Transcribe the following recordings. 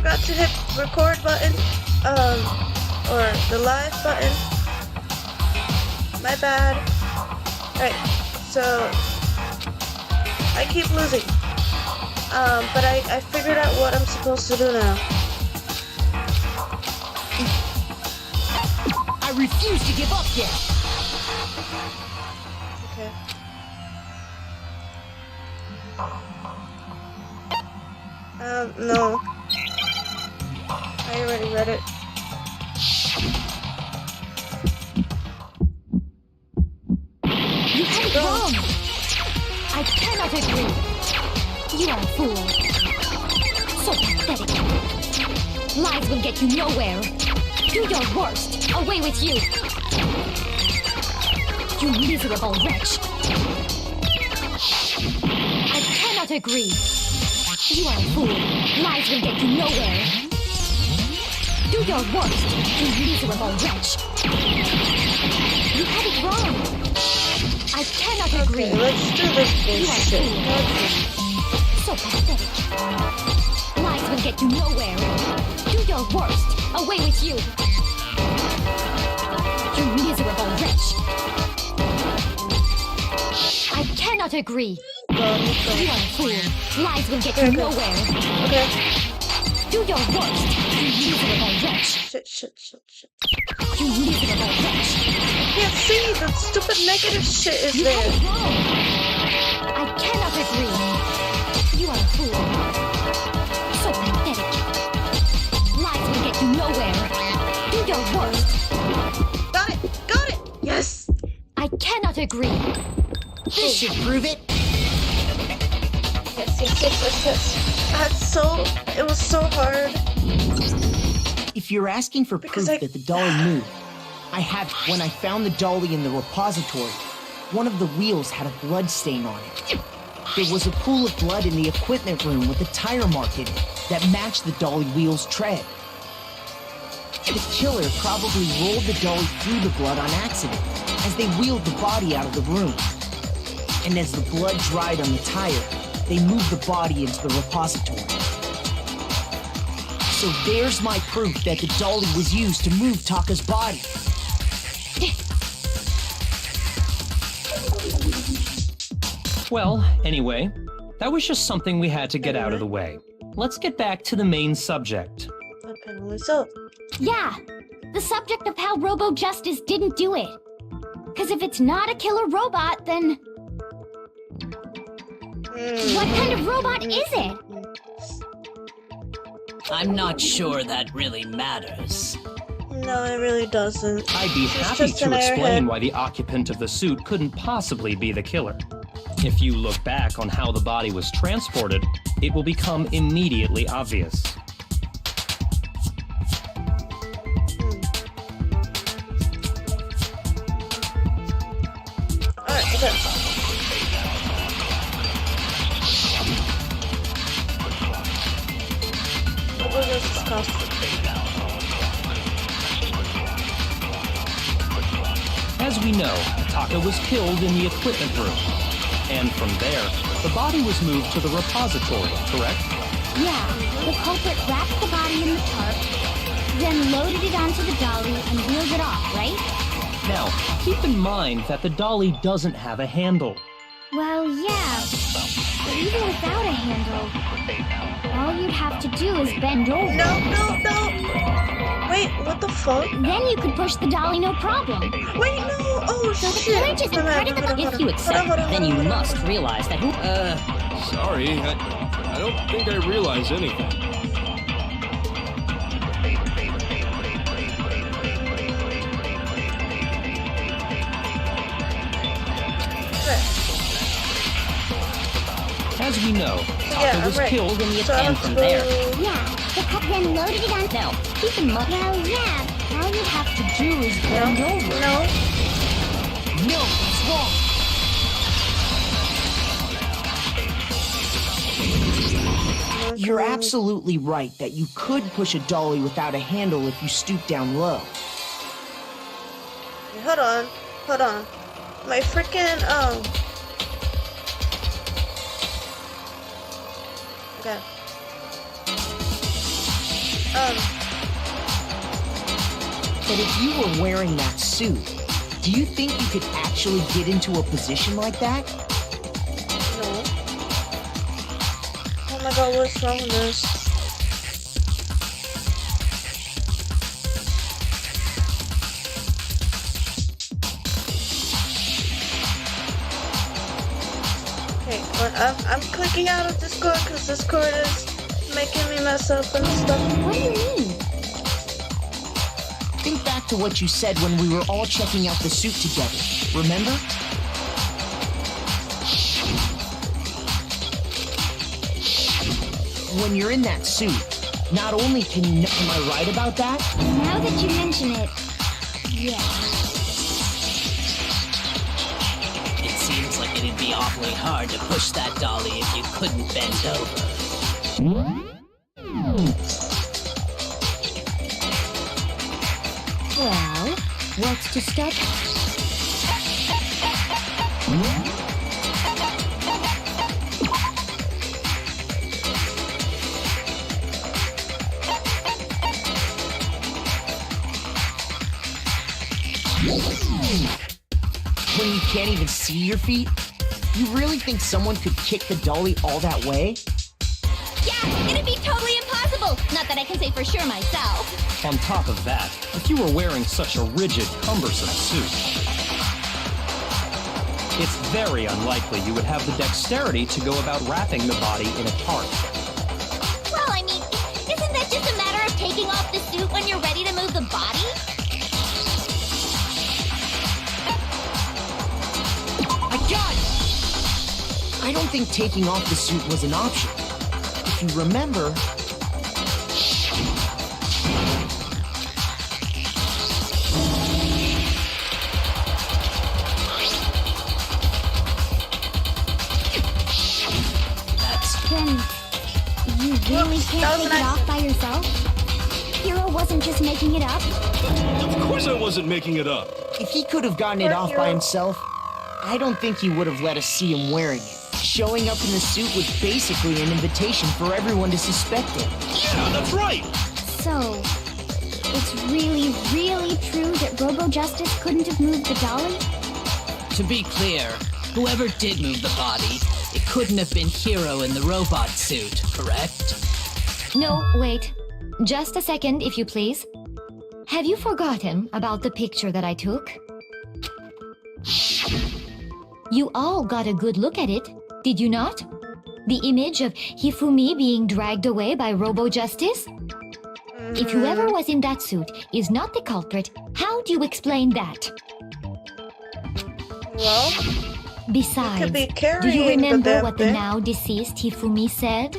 forgot to hit record button, or the live button. My bad. Alright, so I keep losing. But I figured out what I'm supposed to do now. I refuse to give up yet. Okay. No. I already read it. You had it wrong. I cannot agree. You are a fool. So pathetic. Lies will get you nowhere. Do your worst. Away with you. You miserable wretch. I cannot agree. You are a fool. Lies will get you nowhere. Do your worst, you miserable wretch. You had it wrong. I cannot agree. Okay, let's do this bullshit. So pathetic. Lies will get you nowhere. Do your worst. Away with you. You miserable wretch. I cannot agree. You are a fool. Lies will get you nowhere. Okay. Do your worst, you miserable wretch. Shit. You miserable wretch. I can't see. The stupid negative shit is You there. had it wrong. I cannot agree. You are a fool. So pathetic. Lies will get you nowhere. Do your worst. Got it. Yes. I cannot agree. This should prove it. Yes. It was so hard. If you're asking for proof that the dolly moved, I have. When I found the dolly in the repository, one of the wheels had a blood stain on it. There was a pool of blood in the equipment room with a tire mark in it that matched the dolly wheel's tread. The killer probably rolled the dolly through the blood on accident as they wheeled the body out of the room. And as the blood dried on the tire, they moved the body into the repository. So there's my proof that the dolly was used to move Taka's body. Well, anyway, that was just something we had to get out of the way. Let's get back to the main subject. Apparently so. Yeah, the subject of how Robo Justice didn't do it. Because if it's not a killer robot, then... What kind of robot is it? I'm not sure that really matters. No, it really doesn't. I'd be happy to explain why the occupant of the suit couldn't possibly be the killer. If you look back on how the body was transported, it will become immediately obvious. Alright, okay. As we know, Taka was killed in the equipment room. And from there, the body was moved to the repository, correct? Yeah, the culprit wrapped the body in the tarp, then loaded it onto the dolly and wheeled it off, right? Now, keep in mind that the dolly doesn't have a handle. Well, yeah, but even without a handle, all you'd have to do is bend over. No. Wait, what the fuck? Then you could push the dolly no problem. Wait, no. Oh, So the shit. killer just part of the... If you accept, then you must realize that who... Sorry, I don't think I realize anything. As we know, Taka was killed in the And from there... Yeah, the cop then loaded it on... Now, keep in mind... Well, yeah, all you'd have to do is bend over. No, that's wrong. You're absolutely right that you could push a dolly without a handle if you stoop down low. Hold on. My freaking, Okay. But if you were wearing that suit, do you think you could actually get into a position like that? No. Oh my god, what's wrong with this? Okay, well, I'm clicking out of Discord because Discord is making me mess up and stuff. What do you mean? Think back to what you said when we were all checking out the suit together. Remember? When you're in that suit, not only can you... Am I right about that? Now that you mention it, yeah. It seems like it'd be awfully hard to push that dolly if you couldn't bend over. Well, what's to stop? When you can't even see your feet? You really think someone could kick the dolly all that way? Yeah, it'd be totally impossible. Not that I can say for sure myself. On top of that, if you were wearing such a rigid, cumbersome suit, it's very unlikely you would have the dexterity to go about wrapping the body in a tarp. Well, I mean, isn't that just a matter of taking off the suit when you're ready to move the body? I got it! I don't think taking off the suit was an option. If you remember... Then you really can't take it off by yourself? Hero wasn't just making it up? Of course I wasn't making it up. If he could have gotten it off by himself, I don't think he would have let us see him wearing it. Showing up in the suit was basically an invitation for everyone to suspect it. Yeah, that's right. So, it's really, really true that Robo-Justice couldn't have moved the dolly? To be clear, whoever did move the body, it couldn't have been Hero in the robot suit, correct? No, wait. Just a second, if you please. Have you forgotten about the picture that I took? You all got a good look at it, did you not? The image of Hifumi being dragged away by Robo-Justice? If whoever was in that suit is not the culprit, how do you explain that? Well, Besides, could be do you carrying the remember damn what the thing. now deceased Hifumi said?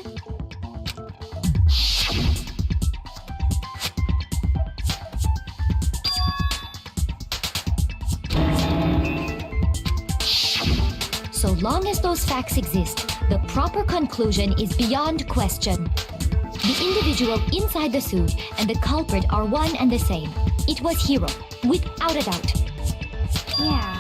So long as those facts exist, the proper conclusion is beyond question. The individual inside the suit and the culprit are one and the same. It was Hero, without a doubt. Yeah.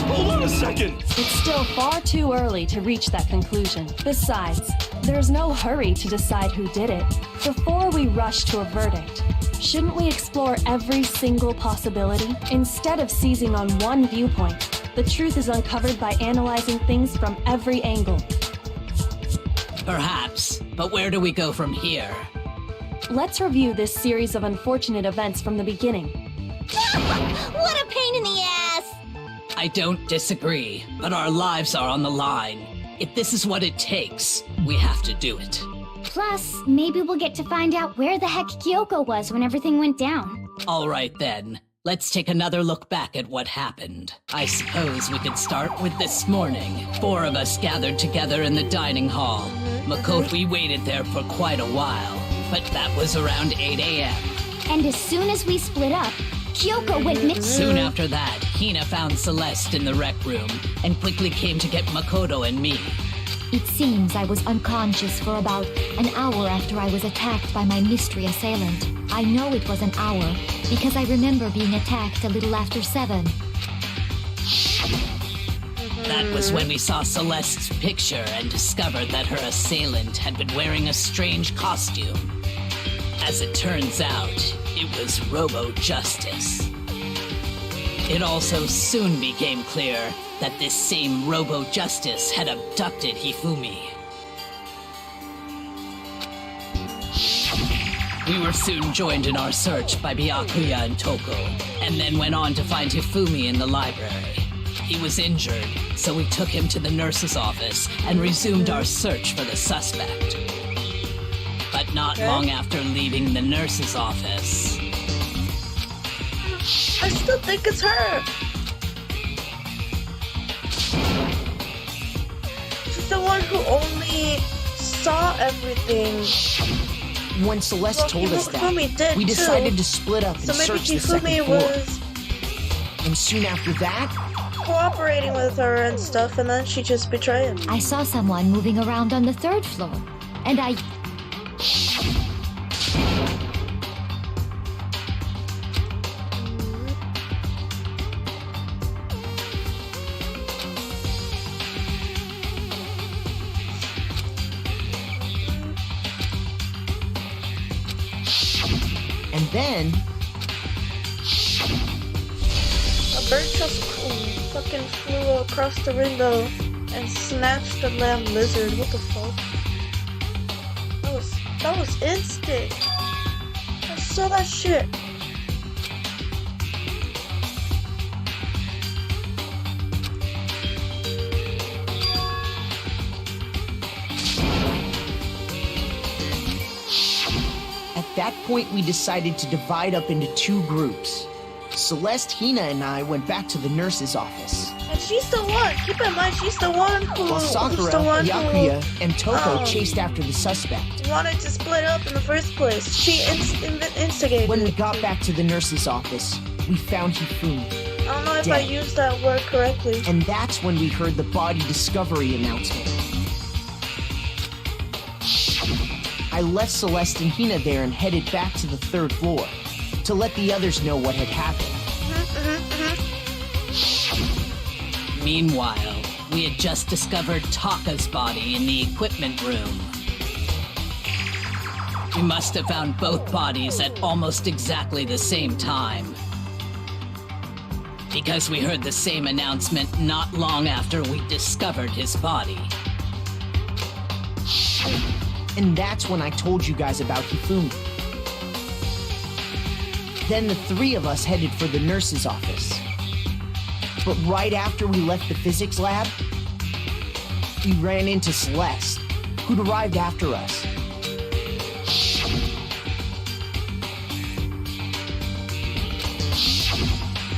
Hold on a second. It's still far too early to reach that conclusion. Besides, there's no hurry to decide who did it. Before we rush to a verdict, shouldn't we explore every single possibility? Instead of seizing on one viewpoint, the truth is uncovered by analyzing things from every angle. Perhaps, but where do we go from here? Let's review this series of unfortunate events from the beginning. What a pain in the ass! I don't disagree, but our lives are on the line. If this is what it takes, we have to do it. Plus, maybe we'll get to find out where the heck Kyoko was when everything went down. All right then, let's take another look back at what happened. I suppose we could start with this morning. 4 of us gathered together in the dining hall. Makoto, we waited there for quite a while, but that was around 8 a.m. And as soon as we split up, Kyoko went missing. Soon after that, Hina found Celeste in the rec room and quickly came to get Makoto and me. It seems I was unconscious for about an hour after I was attacked by my mystery assailant. I know it was an hour because I remember being attacked a little after 7. That was when we saw Celeste's picture and discovered that her assailant had been wearing a strange costume. As it turns out, it was Robo-Justice. It also soon became clear that this same Robo-Justice had abducted Hifumi. We were soon joined in our search by Byakuya and Toko, and then went on to find Hifumi in the library. He was injured, so we took him to the nurse's office and resumed our search for the suspect. But not long after leaving the nurse's office... I still think it's her! She's the one who only saw everything. When Celeste told us Hifumi that, did we decided too. to split up and So maybe search the second Hifumi floor. was And soon after that, cooperating with her and stuff, and then she just betrayed him. I saw someone moving around on the 3rd floor, and I... and then, A bird just fucking flew across the window and snatched the lamb lizard. What the fuck? That was instant. I saw that shit. at that point we decided to divide up into 2 groups. Celeste, Hina, and I went back to the nurse's office. And she's the one. Keep in mind, she's the one who. While Sakura, who's the one Byakuya, who and Toko chased after the suspect. wanted to split up in the first place. She instigated. When we it. got back to the nurse's office, we found Hifumi. I don't know if I dead. used that word correctly. And that's when we heard the body discovery announcement. I left Celeste and Hina there and headed back to the 3rd floor to let the others know what had happened. Meanwhile, we had just discovered Taka's body in the equipment room. We must have found both bodies at almost exactly the same time. Because we heard the same announcement not long after we discovered his body. And that's when I told you guys about Hifumi. Then the 3 of us headed for the nurse's office. But right after we left the physics lab, we ran into Celeste, who'd arrived after us.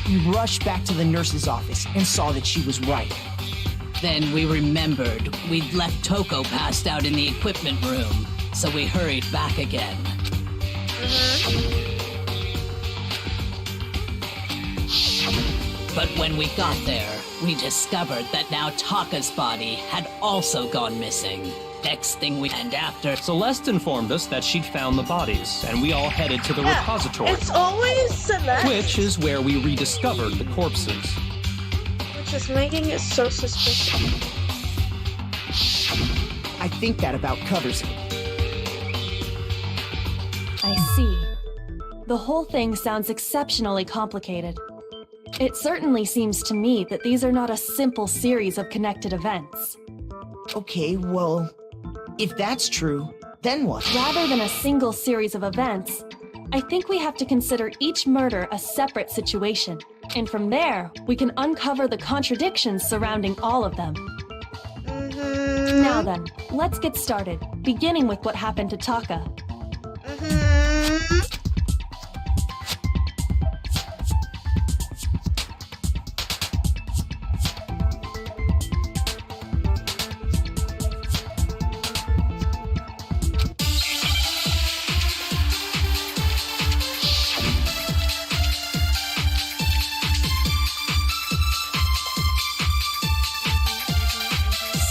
We rushed back to the nurse's office and saw that she was right. Then we remembered we'd left Toko passed out in the equipment room, so we hurried back again. But when we got there, we discovered that now Taka's body had also gone missing. Next thing we... And after... Celeste informed us that she'd found the bodies, and we all headed to the repository, It's always Celeste. which is where we rediscovered the corpses. Which is making it so suspicious. I think that about covers it. I see. The whole thing sounds exceptionally complicated. It certainly seems to me that these are not a simple series of connected events. Okay, well, if that's true, then what? Rather than a single series of events, I think we have to consider each murder a separate situation. And from there, we can uncover the contradictions surrounding all of them. Now then, let's get started, beginning with what happened to Taka.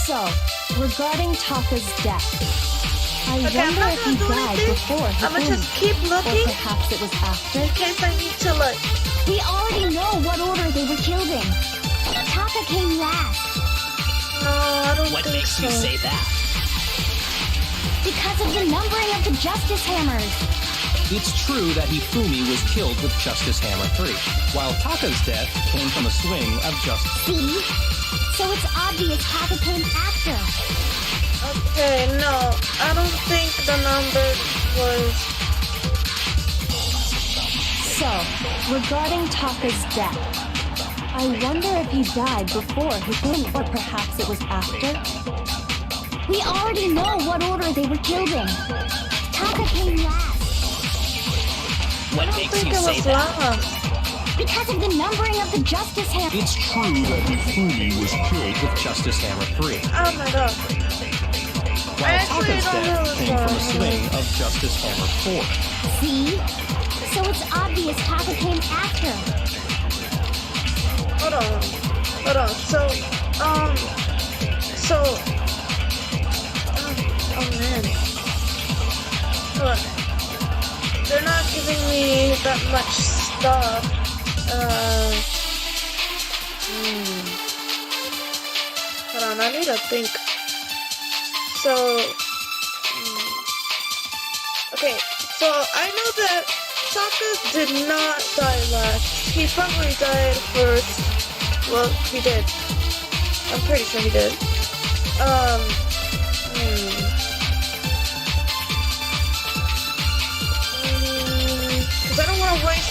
So, regarding Taka's death, I Okay, I'm wonder not if gonna he do died anything. before I'm gonna Hifumi, just keep or looking perhaps it was after. in case I need to look. We already know what order they were killed in. Taka came last No, I don't What think makes so. you say that? because of the numbering of the justice hammers. It's true that Hifumi was killed with Justice Hammer 3, while Taka's death came from a swing of Justice. See? So it's obvious Taka came after. Okay, no, I don't think the number was... So, regarding Taka's death, I wonder if he died before Hifumi, or perhaps it was after? We already know what order they were killed in. Taka came last. What I don't makes think you it say was that? last. Because of the numbering of the Justice Hammer. It's true that Hifumi was killed with Justice Hammer 3, Oh my god. while actually Taka's don't know death this came from a one. swing of Justice Hammer 4. See? So it's obvious Taka came after. Hold on. Oh man. Hold on. They're not giving me that much stuff. Hold on, I need to think. Okay, so I know that Taka did not die last. He probably died first. Well, he did. I'm pretty sure he did.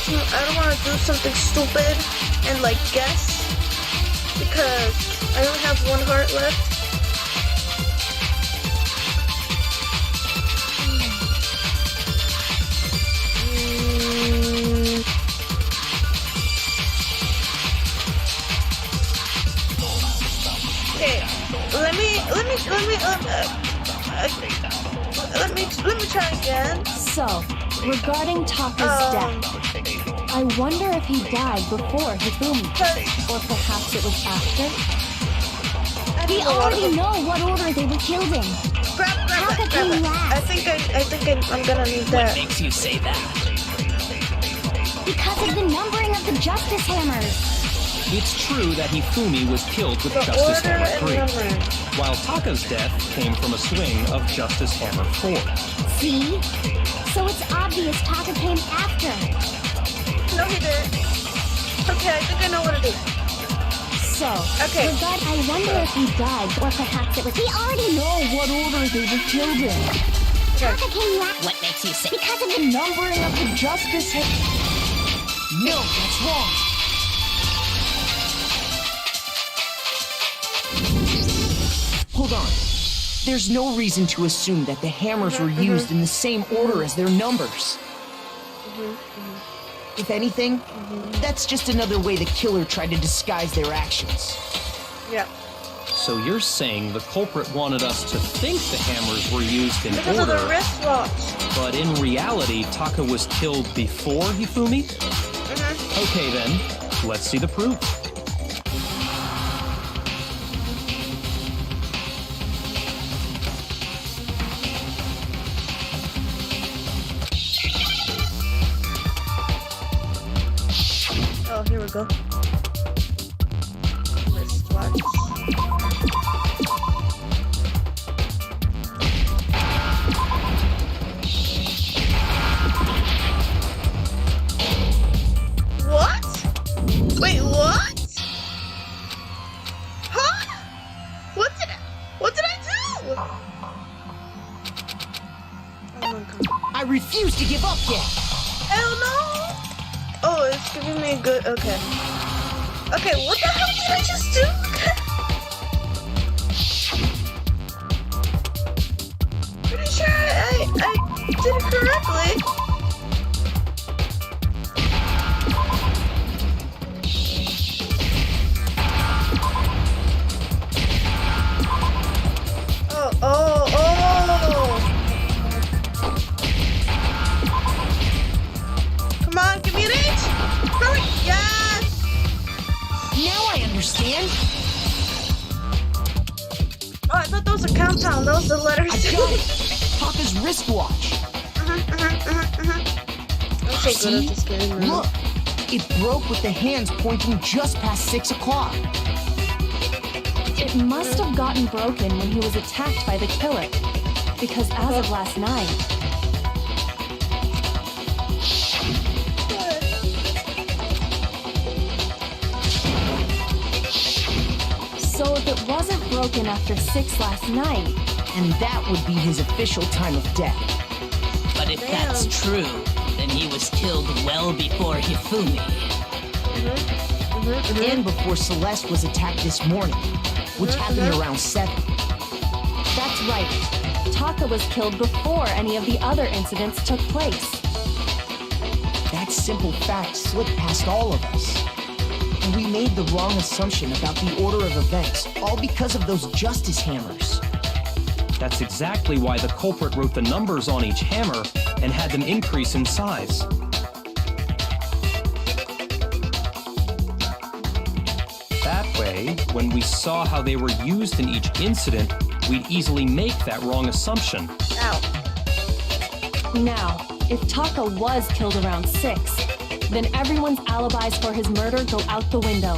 Cause I don't want to do something stupid and like guess, because I only have one heart left. Okay, let me try again. So, regarding Taka's death, I wonder if he died before Hifumi, or perhaps it was after? We already know what order they were killed in. Grab Taka came it. last. I think I'm gonna need What that. makes you say that? Because of the numbering of the Justice Hammers. It's true that Hifumi was killed with The Justice order Hammer and 3, number. while Taka's death came from a swing of Justice Hammer 4. See? So it's obvious Taka came after. No, he didn't. Okay, I think I know what it is. So, Okay. I wonder if he died, or perhaps it was. We already know what order they were killed in. Taka came last. What makes you say Because of the numbering of the Justice Hammers. No, that's wrong. Hold on. There's no reason to assume that the hammers were used in the same order as their numbers. If anything, that's just another way the killer tried to disguise their actions. Yeah. So you're saying the culprit wanted us to think the hammers were used in Because of the order, wristwatch. but in reality, Taka was killed before Hifumi? Okay then, let's see the proof. Oh, here we go. Wristwatch. What? Wait, what? Huh? What did I do? Oh my god. I refuse to give up yet. Hell no! Oh, it's giving me a good. Okay. Okay, what the hell did I just do? Pretty sure I did it correctly. Oh. Come on, give me an H! Hurry! Yes! Now I understand. Oh, I thought that was a countdown. That was the letters. I got it. Papa's wristwatch. I'm so good See? at this game, man. Look, it broke with the hands pointing just past 6 o'clock. It must have gotten broken when he was attacked by the killer, because as of last night, broken after 6 last night. And that would be his official time of death. But if that's true, then he was killed well before Hifumi. And before Celeste was attacked this morning, which happened around 7. That's right. Taka was killed before any of the other incidents took place. That simple fact slipped past all of us. And we made the wrong assumption about the order of events, all because of those justice hammers. That's exactly why the culprit wrote the numbers on each hammer and had them increase in size. That way, when we saw how they were used in each incident, we'd easily make that wrong assumption. Ow. Now, if Taka was killed around 6, then everyone's alibis for his murder go out the window.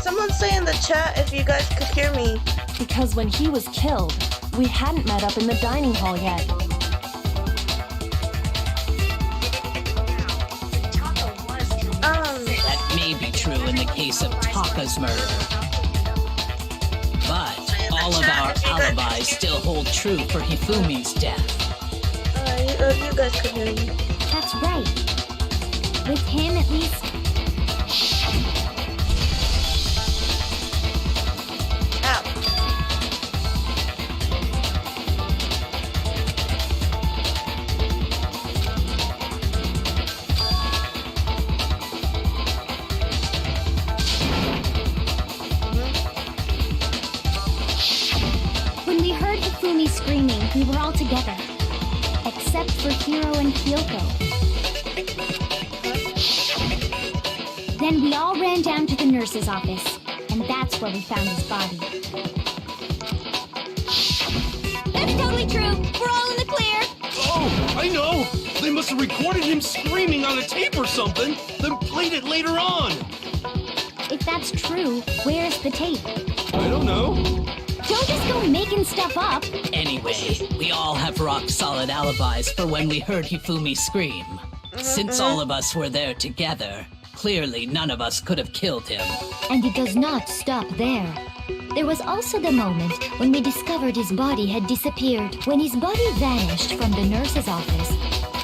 Someone say in the chat if you guys could hear me. Because when he was killed, we hadn't met up in the dining hall yet. That may be true in the case of Taka's murder. But all of our alibis still hold true for Hifumi's death. You guys could hear me. That's right. With him, at least. Ow. When we heard Hifumi screaming, we were all together. Except for Hiro and Kyoko. Then we all ran down to the nurse's office, and that's where we found his body. That's totally true! We're all in the clear! Oh, I know! They must have recorded him screaming on a tape or something, then played it later on! If that's true, where's the tape? I don't know. Don't just go making stuff up! Anyway, we all have rock-solid alibis for when we heard Hifumi scream. Since all of us were there together, clearly none of us could have killed him. And it does not stop there. There was also the moment when we discovered his body had disappeared. When his body vanished from the nurse's office,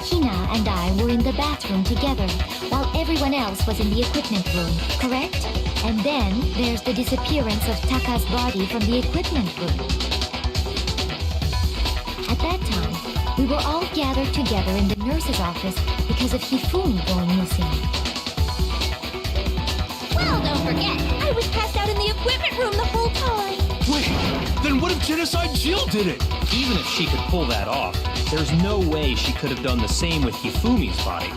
Hina and I were in the bathroom together, while everyone else was in the equipment room, correct? And then there's the disappearance of Taka's body from the equipment room. At that time, we were all gathered together in the nurse's office because of Hifumi going missing. Well, don't forget, I was passed out in the equipment room the whole time. Wait, then what if Genocide Jill did it? Even if she could pull that off, there's no way she could have done the same with Hifumi's body.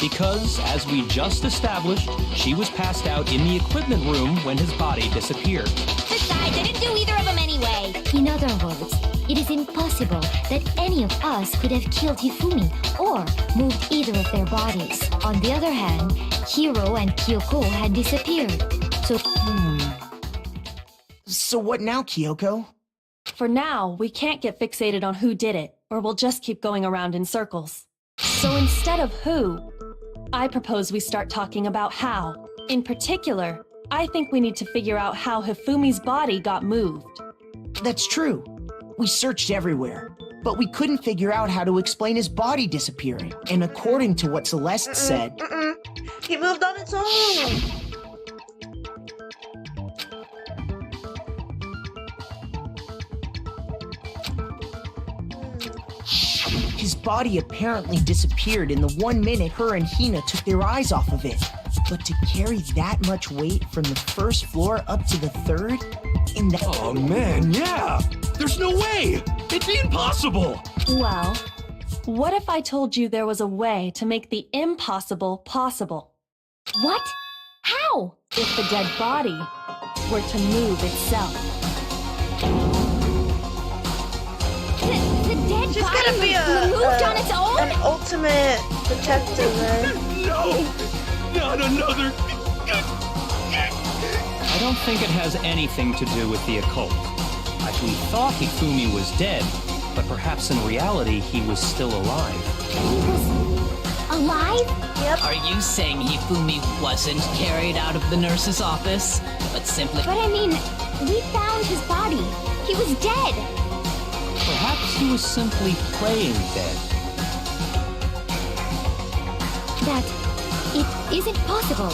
Because, as we just established, she was passed out in the equipment room when his body disappeared. Besides, I didn't do either of them anyway. In other words, it is impossible that any of us could have killed Hifumi or moved either of their bodies. On the other hand, Hiro and Kyoko had disappeared. So what now, Kyoko? For now, we can't get fixated on who did it, or we'll just keep going around in circles. So instead of who, I propose we start talking about how. In particular, I think we need to figure out how Hifumi's body got moved. That's true. We searched everywhere, but we couldn't figure out how to explain his body disappearing. And according to what Celeste said... He moved on its own! His body apparently disappeared in the 1 minute her and Hina took their eyes off of it. But to carry that much weight from the first floor up to the third? In that... Oh man, yeah! There's no way! It'd be impossible! Well, what if I told you there was a way to make the impossible possible? What? How? If the dead body were to move itself. The dead She's body gonna be moved on its own? an ultimate detective, right? No! Not another... I don't think it has anything to do with the occult. We thought Hifumi was dead, but perhaps in reality he was still alive. He was alive? Yep. Are you saying Hifumi wasn't carried out of the nurse's office, but simply... But I mean, We found his body. He was dead. Perhaps he was simply playing dead. That it isn't possible.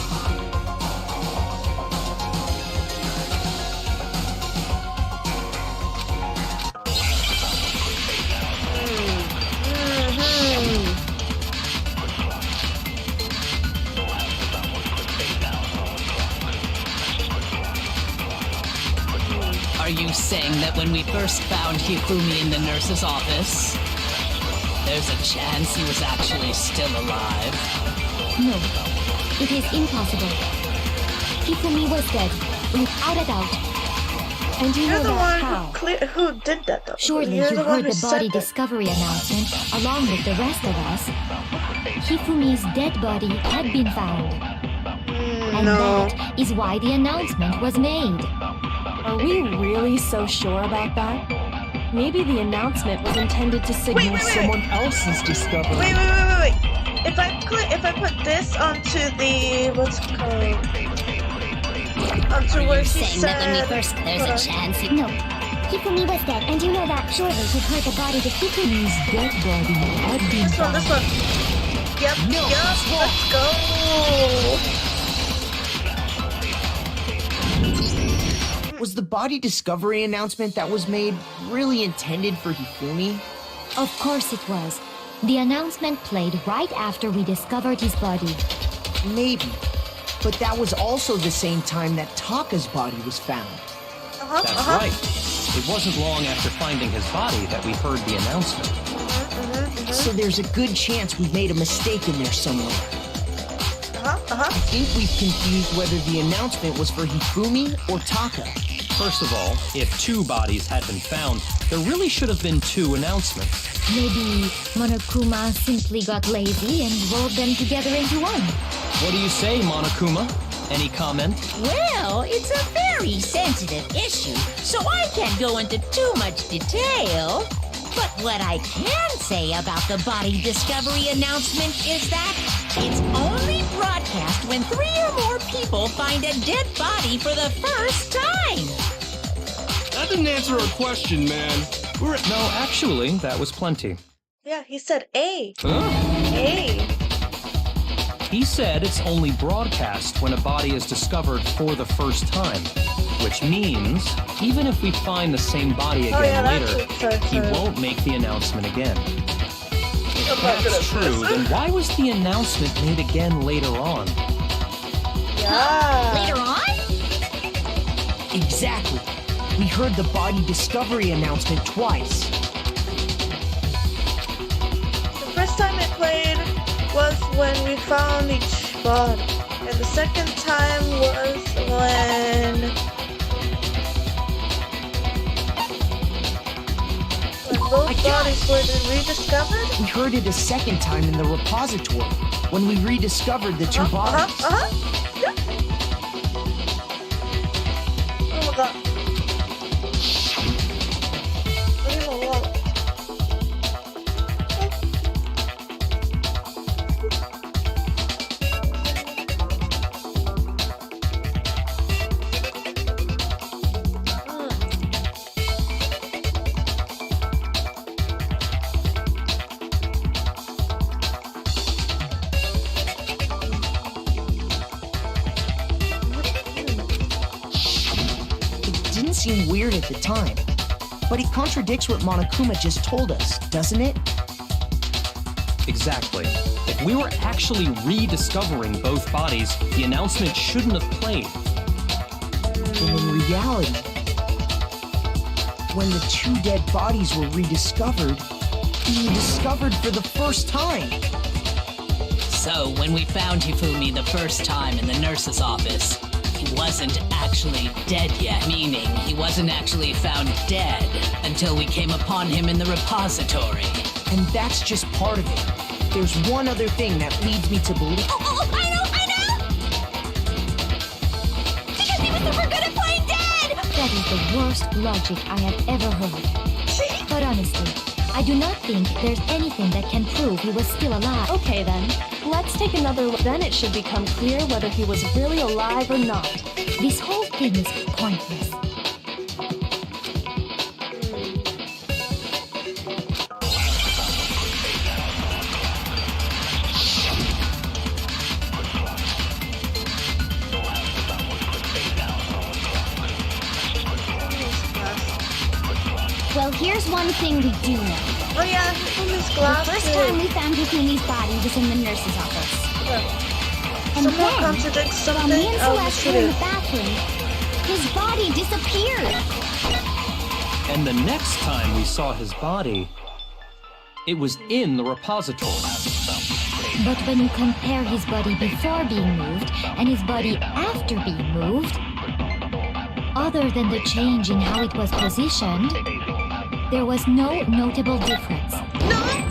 Are you saying that when we first found Hifumi in the nurse's office, there's a chance he was actually still alive? No, it is impossible. Hifumi was dead, without a doubt. And you You're know the that one how? who did that, though. Surely You're you the one heard who the said body that. discovery announcement, along with the rest of us. Hifumi's dead body had been found. And No. that is why the announcement was made. Are we really so sure about that? Maybe the announcement was intended to signal wait. someone else's discovery. Wait. If I put this onto the what's it called? Onto Are where you she saying said. that when we first there's Hold a on. chance he... No. Hifumi was dead, and you know that. Surely you've heard the body to Hifumi's dead body had been This one. Yep. Let's go. Was the body discovery announcement that was made really intended for Hifumi? Of course it was. The announcement played right after we discovered his body. Maybe. But that was also the same time that Taka's body was found. That's right. It wasn't long after finding his body that we heard the announcement. So there's a good chance we made a mistake in there somewhere. I think we've confused whether the announcement was for Hifumi or Taka. First of all, if 2 bodies had been found, there really should have been 2 announcements. Maybe Monokuma simply got lazy and rolled them together into one. What do you say, Monokuma? Any comment? Well, it's a very sensitive issue, so I can't go into too much detail. But what I can say about the body discovery announcement is that it's only broadcast when 3 or more people find a dead body for the first time. That didn't answer our question, man. No, actually, that was plenty. Yeah, he said A. Huh? A. He said it's only broadcast when a body is discovered for the first time. Which means, even if we find the same body again later, he won't make the announcement again. If that's true, then why was the announcement made again later on? Yeah. Later on? Exactly. We heard the body discovery announcement twice. The first time it played was when we found each body. And the second time was when both bodies were rediscovered? We heard it a second time in the repository, when we rediscovered the 2 bodies. Yeah. Oh my god. Leave him alone. It didn't seem weird at the time, but it contradicts what Monokuma just told us, doesn't it? Exactly. If we were actually rediscovering both bodies, the announcement shouldn't have played. And in reality, when the 2 dead bodies were rediscovered, being discovered for the first time. So, when we found Hifumi the first time in the nurse's office, he wasn't actually dead yet, meaning he wasn't actually found dead until we came upon him in the repository. And that's just part of it. There's one other thing that leads me to believe... Oh, I know! Because he was super good at playing dead! That is the worst logic I have ever heard. But honestly, I do not think there's anything that can prove he was still alive. Okay then, let's take another look. Then it should become clear whether he was really alive or not. This whole thing is pointless. Well, here's one thing we do know. Oh yeah, Hifumi's The glasses. first time we found Hifumi's body was in the nurse's office. And Someone then, contradicts while something. me and Oh, Celeste shoot were in it. the bathroom, his body disappeared. And the next time we saw his body, it was in the repository. But when you compare his body before being moved and his body after being moved, other than the change in how it was positioned, there was no notable difference.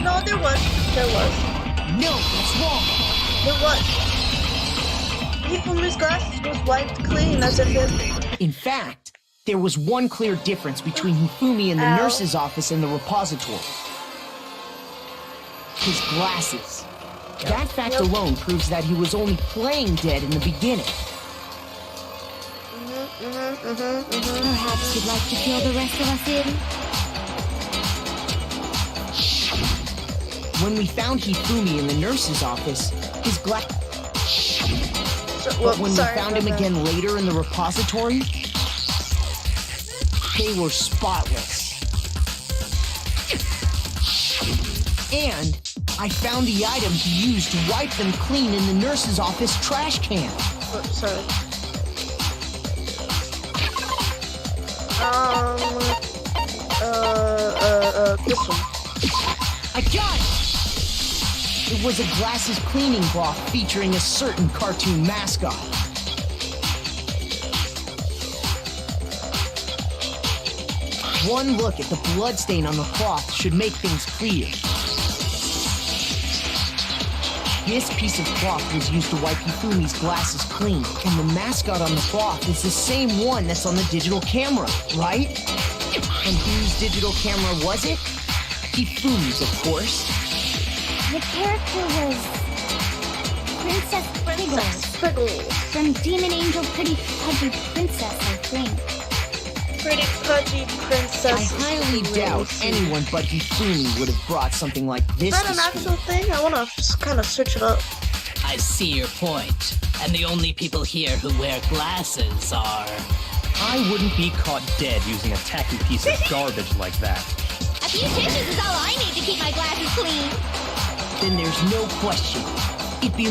No, there was. There was. No, that's wrong. There was. Hifumi's glasses was wiped clean as if it... In fact, there was one clear difference between Hifumi in the Ow. nurse's office and the repository. His glasses. That fact alone proves that he was only playing dead in the beginning. Perhaps you'd like to fill the rest of us in? When we found Hifumi in the nurse's office, his glass. Well, But when we sorry found him about that. again later in the repository, they were spotless. And I found the item he used to wipe them clean in the nurse's office trash can. Oh, sorry. This one. I got it! It was a glasses cleaning cloth featuring a certain cartoon mascot. One look at the bloodstain on the cloth should make things clear. This piece of cloth was used to wipe Hifumi's glasses clean, and the mascot on the cloth is the same one that's on the digital camera, right? And whose digital camera was it? Hifumi's, of course. The character was Princess Priggles Priggles. from Demon Angel Pretty Pudgy Princess, I think. Pretty pudgy princess. I highly doubt anyone but Hifumi would have brought something like this Is that to an school. actual thing? I wanna just kind of search it up. I see your point. And the only people here who wear glasses are... I wouldn't be caught dead using a tacky piece of garbage like that. A few tissues is all I need to keep my glasses clean. Then there's no question. It'd be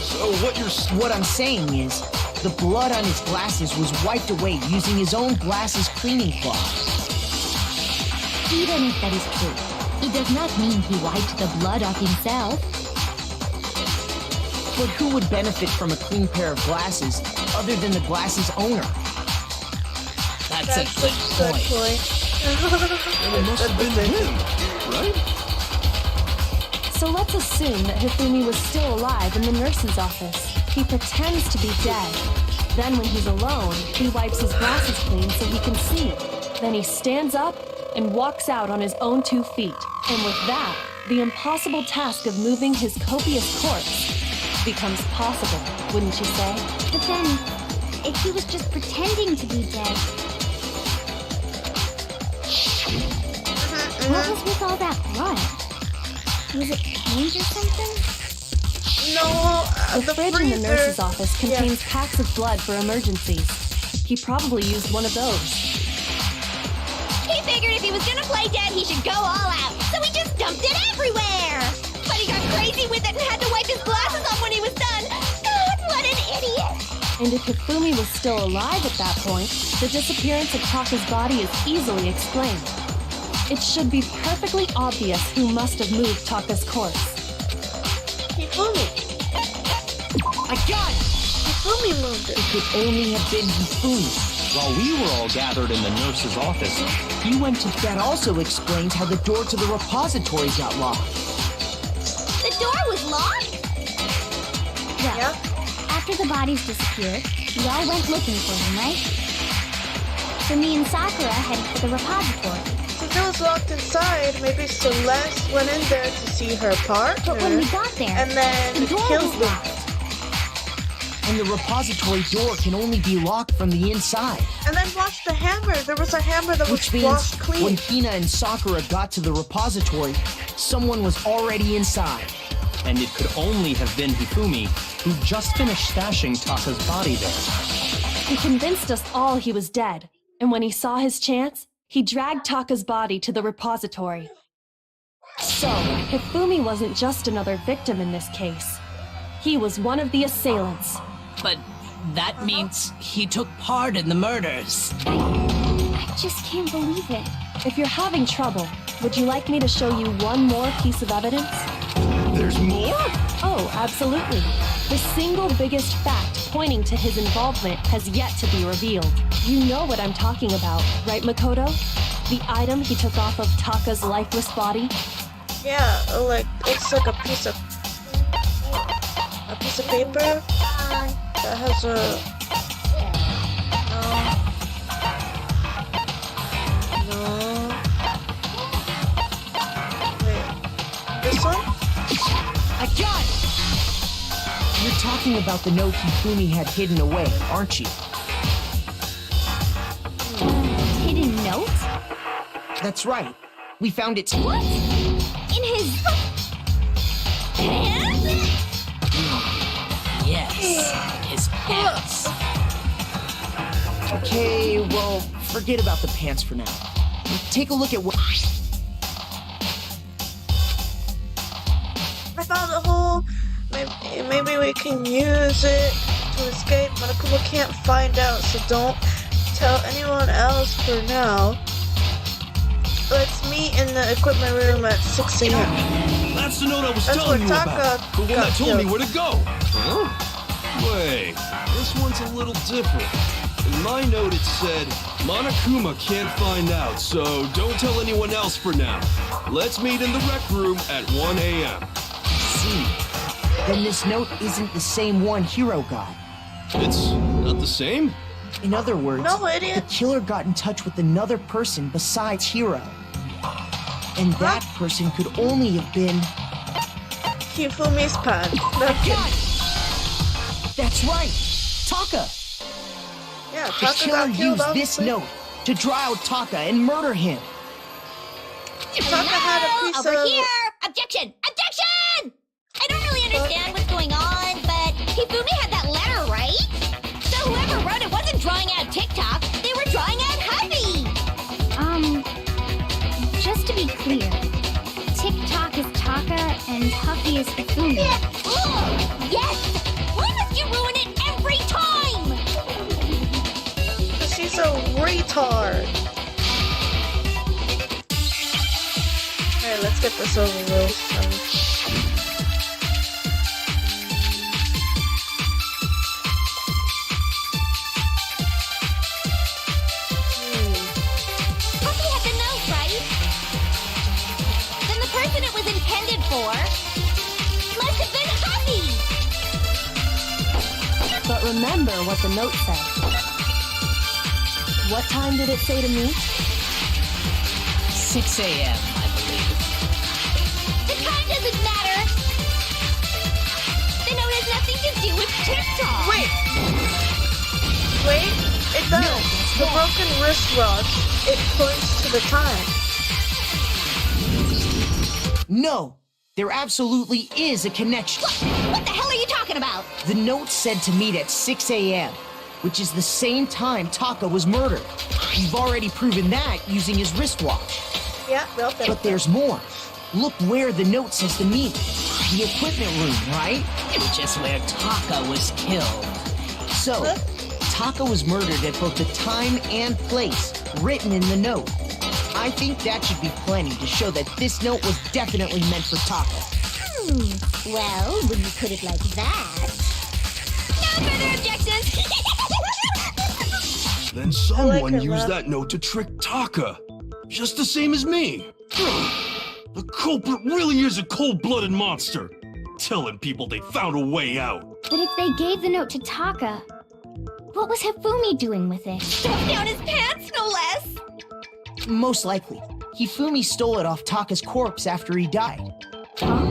So What I'm saying is, the blood on his glasses was wiped away using his own glasses cleaning cloth. Even if that is true, it does not mean he wiped the blood off himself. But who would benefit from a clean pair of glasses other than the glasses owner? That's a good point. it must have been him, right? So let's assume that Hifumi was still alive in the nurse's office. He pretends to be dead. Then when he's alone, he wipes his glasses clean so he can see. Then he stands up and walks out on his own 2 feet. And with that, the impossible task of moving his copious corpse becomes possible, wouldn't you say? But then, if he was just pretending to be dead, what was with all that blood? Was it paint or something? No, The fridge in the nurse's office contains packs of blood for emergencies. He probably used one of those. He figured if he was gonna play dead, he should go all out, so he just dumped it everywhere! But he got crazy with it and had to wipe his glasses off when he was done! God, what an idiot! And if Hifumi was still alive at that point, the disappearance of Taka's body is easily explained. It should be perfectly obvious who must have moved Taka's corpse. Hifumi. I got it! Hifumi moved it. It could only have been Hifumi. While we were all gathered in the nurse's office, he went to... That also explains how the door to the repository got locked. The door was locked? Well, Yep. after the bodies disappeared, we all went looking for them, right? So me and Sakura headed for the repository. Since it was locked inside, maybe Celeste went in there to see her partner. But when we got there, and then the door killed was them. locked. And the repository door can only be locked from the inside. And then watch the hammer. There was a hammer that Which was means washed clean. when Hina and Sakura got to the repository, someone was already inside. And it could only have been Hifumi, who just finished stashing Taka's body there. He convinced us all he was dead. And when he saw his chance, he dragged Taka's body to the repository. So, Hifumi wasn't just another victim in this case. He was one of the assailants. But that means he took part in the murders. I just can't believe it. If you're having trouble, would you like me to show you one more piece of evidence? There's more? Oh, absolutely. The single biggest fact pointing to his involvement has yet to be revealed. You know what I'm talking about, right, Makoto? The item he took off of Taka's lifeless body? Yeah, like it's like a piece of paper that has no. Wait, this one? I got it! You're talking about the note Hifumi had hidden away, aren't you? Hidden note? That's right. We found it. What? In his pants? Yes, his pants. Okay, well, forget about the pants for now. Take a look at what... I found a hole. Maybe we can use it to escape. Monokuma can't find out, so don't tell anyone else for now. Let's meet in the equipment room at 6 a.m. That's the note I was That's telling you where about. Taka The one got that told me killed. where to go. Huh? Wait, this one's a little different. In my note it said, Monokuma can't find out, so don't tell anyone else for now. Let's meet in the rec room at 1 a.m. See, then this note isn't the same one Hiro got. It's not the same? In other words, No, idiot. the killer got in touch with another person besides Hiro. And that person could only have been... Hifumi's pad. God! That's right! Taka! Yeah, The Taka killer got killed, used this obviously. note to draw out Taka and murder him. Taka had a piece Over of... here! Objection! Objection! I don't really understand what's going on, but Hifumi had that letter, right? So whoever wrote it wasn't drawing out TikTok, they were drawing out Huffy! Just to be clear, TikTok is Taka and Huffy is Hifumi. Ugh, yes! Why must you ruin it every time? She's a retard. Alright, let's get this over with. Huffy had the note, right? Then the person it was intended for must have been Huffy! But remember what the note said. What time did it say to meet? 6 a.m., I believe. The time doesn't matter! The note has nothing to do with TikTok! Wait, it does. The broken wristwatch, it points to the time. No, there absolutely is a connection. What the hell are you talking about? The note said to meet at 6 a.m., which is the same time Taka was murdered. You've already proven that using his wristwatch. Yeah, well, But there's more. Look where the note says to meet. The equipment room, right? Which is where Taka was killed. So, Taka was murdered at both the time and place written in the note. I think that should be plenty to show that this note was definitely meant for Taka. Well, when you put it like that... No further objections! Then someone her used laugh. that note to trick Taka. Just the same as me. The culprit really is a cold-blooded monster. Telling people they found a way out. But if they gave the note to Taka, what was Hifumi doing with it? Stuffed down his pants, no less! Most likely, Hifumi stole it off Taka's corpse after he died. Huh?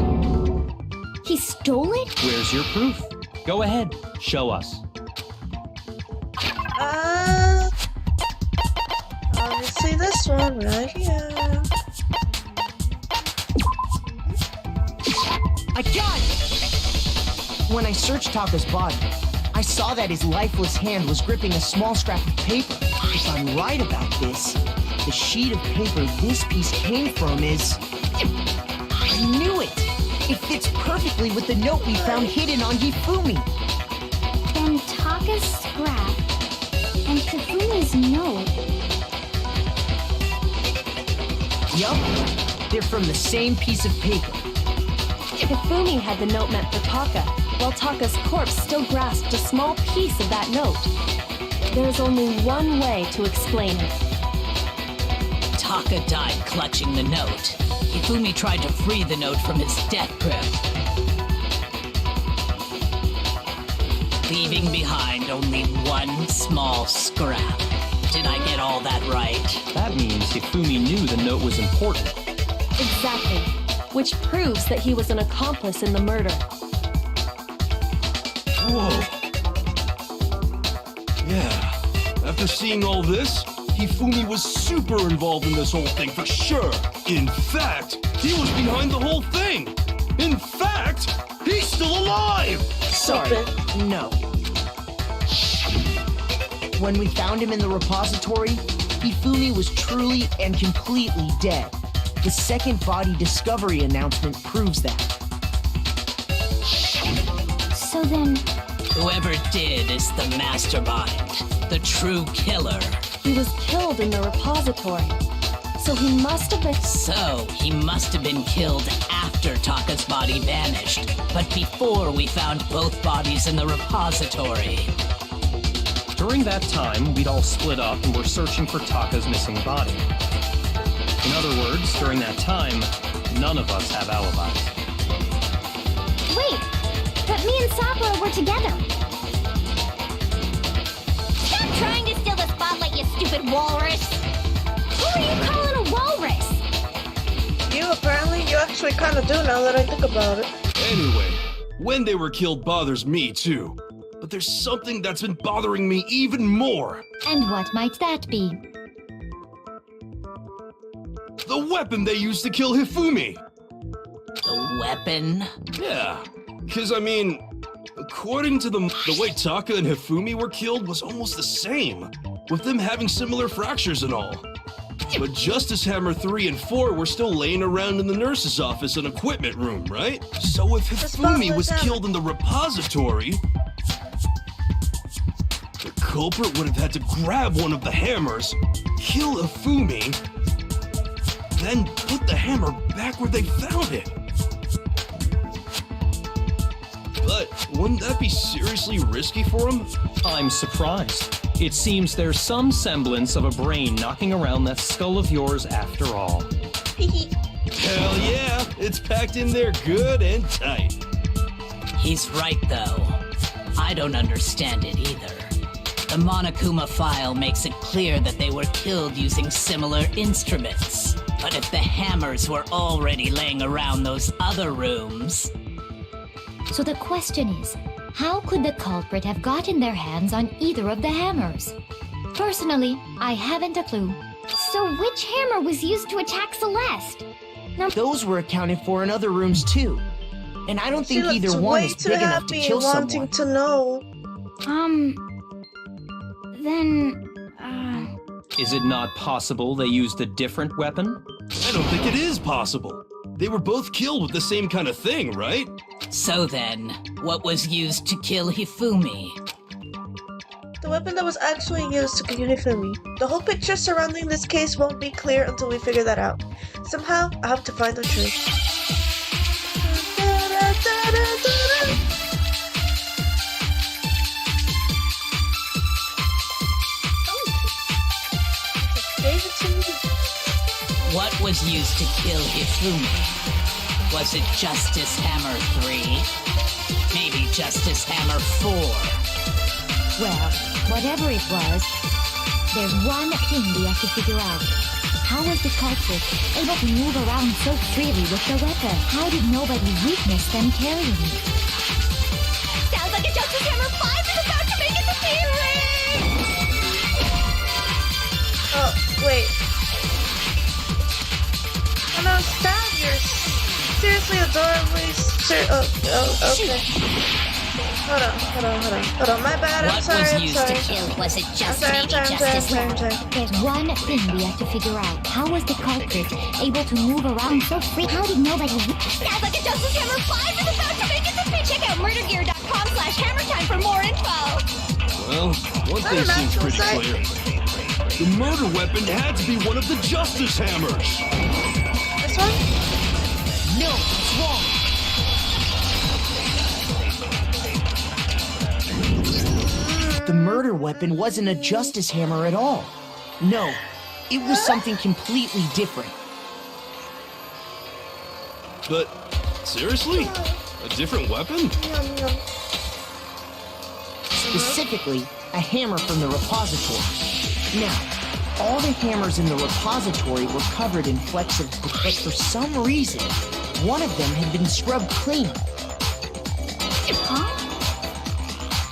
He stole it? Where's your proof? Go ahead, show us. Obviously this one right here. I got it! When I searched Taka's body, I saw that his lifeless hand was gripping a small scrap of paper. if I'm right about this, the sheet of paper this piece came from is... I knew it! It fits perfectly with the note we found hidden on Hifumi. Then Taka's scrap and Hifumi's note. Yup, they're from the same piece of paper. Hifumi had the note meant for Taka, while Taka's corpse still grasped a small piece of that note. There's only one way to explain it. Taka died clutching the note. Hifumi tried to free the note from his death grip, leaving behind only one small scrap. Did I get all that right? That means Hifumi knew the note was important. Exactly. Which proves that he was an accomplice in the murder. Whoa. Yeah. After seeing all this, Hifumi was super involved in this whole thing for sure. In fact, he was behind the whole thing. In fact, he's still alive! Sorry, no. When we found him in the repository, Hifumi was truly and completely dead. The second body discovery announcement proves that. So then, Whoever did is the mastermind, the true killer. He was killed in the repository. So he must have been killed after Taka's body vanished, but before we found both bodies in the repository. During that time, we'd all split up and were searching for Taka's missing body. In other words, during that time, none of us have alibis. wait, but me and Sakura were together. Stop trying to steal the spotlight, you stupid walrus! Who are you calling a walrus? You actually kind of do now that I think about it. Anyway, when they were killed bothers me too. But there's something that's been bothering me even more. And what might that be? The weapon they used to kill Hifumi. The weapon? Yeah, because I mean, according to the way Taka and Hifumi were killed was almost the same, with them having similar fractures and all. But Justice Hammer 3 and 4 were still laying around in the nurse's office and equipment room, right? So if Hifumi was killed in the repository, the culprit would have had to grab one of the hammers, kill Hifumi, then put the hammer back where they found it. But wouldn't that be seriously risky for him? I'm surprised. It seems there's some semblance of a brain knocking around that skull of yours after all. Hell yeah, it's packed in there good and tight. He's right, though. I don't understand it either. The Monokuma file makes it clear that they were killed using similar instruments. But if the hammers were already laying around those other rooms... So the question is, how could the culprit have gotten their hands on either of the hammers? Personally, I haven't a clue. So which hammer was used to attack Celeste? Now, Those were accounted for in other rooms too. And I don't think either one is big enough to kill wanting someone. to know. Is it not possible they used a different weapon? I don't think it is possible. They were both killed with the same kind of thing, right? So then, what was used to kill Hifumi? The weapon that was actually used to kill Hifumi. The whole picture surrounding this case won't be clear until we figure that out. Somehow, I have to find the truth. What was used to kill Hifumi? Was it Justice Hammer 3? Maybe Justice Hammer 4? well, whatever it was, there's one thing we have to figure out. How was the culprit able to move around so freely with the weapon? How did nobody witness them carrying it? Sounds like a Justice Hammer 5 is about to make its appearance! Oh, wait. Oh no, Stab, you're seriously adorably okay. Hold on. My bad. I'm What sorry. was I'm used sorry. to kill? Was it just I'm maybe sorry. justice? There's one thing we have to figure out. How was the culprit able to move around so free? How did nobody... Sounds like a Justice Hammer 5 is about to make its appearance. Check out murdergear.com/hammertime for more info. Well, one thing seems pretty clear. The murder weapon had to be one of the Justice Hammers. This one? No, it's wrong. The murder weapon wasn't a justice hammer at all. No, it was something completely different. But, seriously? A different weapon? Specifically, a hammer from the repository. Now, all the hammers in the repository were covered in flecks of... But for some reason, one of them had been scrubbed clean.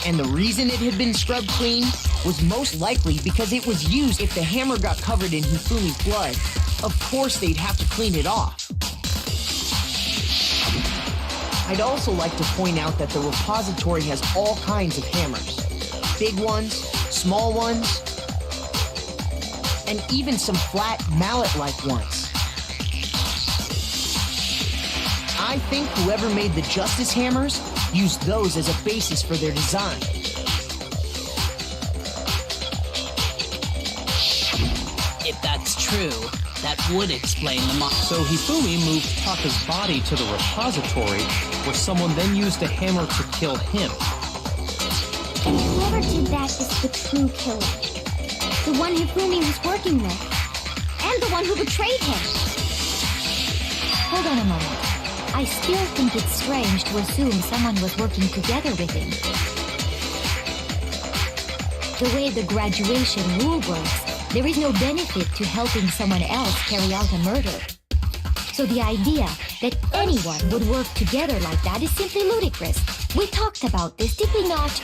And the reason it had been scrubbed clean was most likely because it was used. If the hammer got covered in Hifumi's blood, of course they'd have to clean it off. I'd also like to point out that the repository has all kinds of hammers. Big ones, small ones, and even some flat mallet-like ones. I think whoever made the Justice Hammers used those as a basis for their design. If that's true, that would explain the So Hifumi moved Taka's body to the repository, where someone then used a hammer to kill him. And whoever did that is the true killer. The one Hifumi was working with. And the one who betrayed him. Hold on a moment. I still think it's strange to assume someone was working together with him. The way the graduation rule works, there is no benefit to helping someone else carry out a murder. So the idea that anyone would work together like that is simply ludicrous. We talked about this, did we not?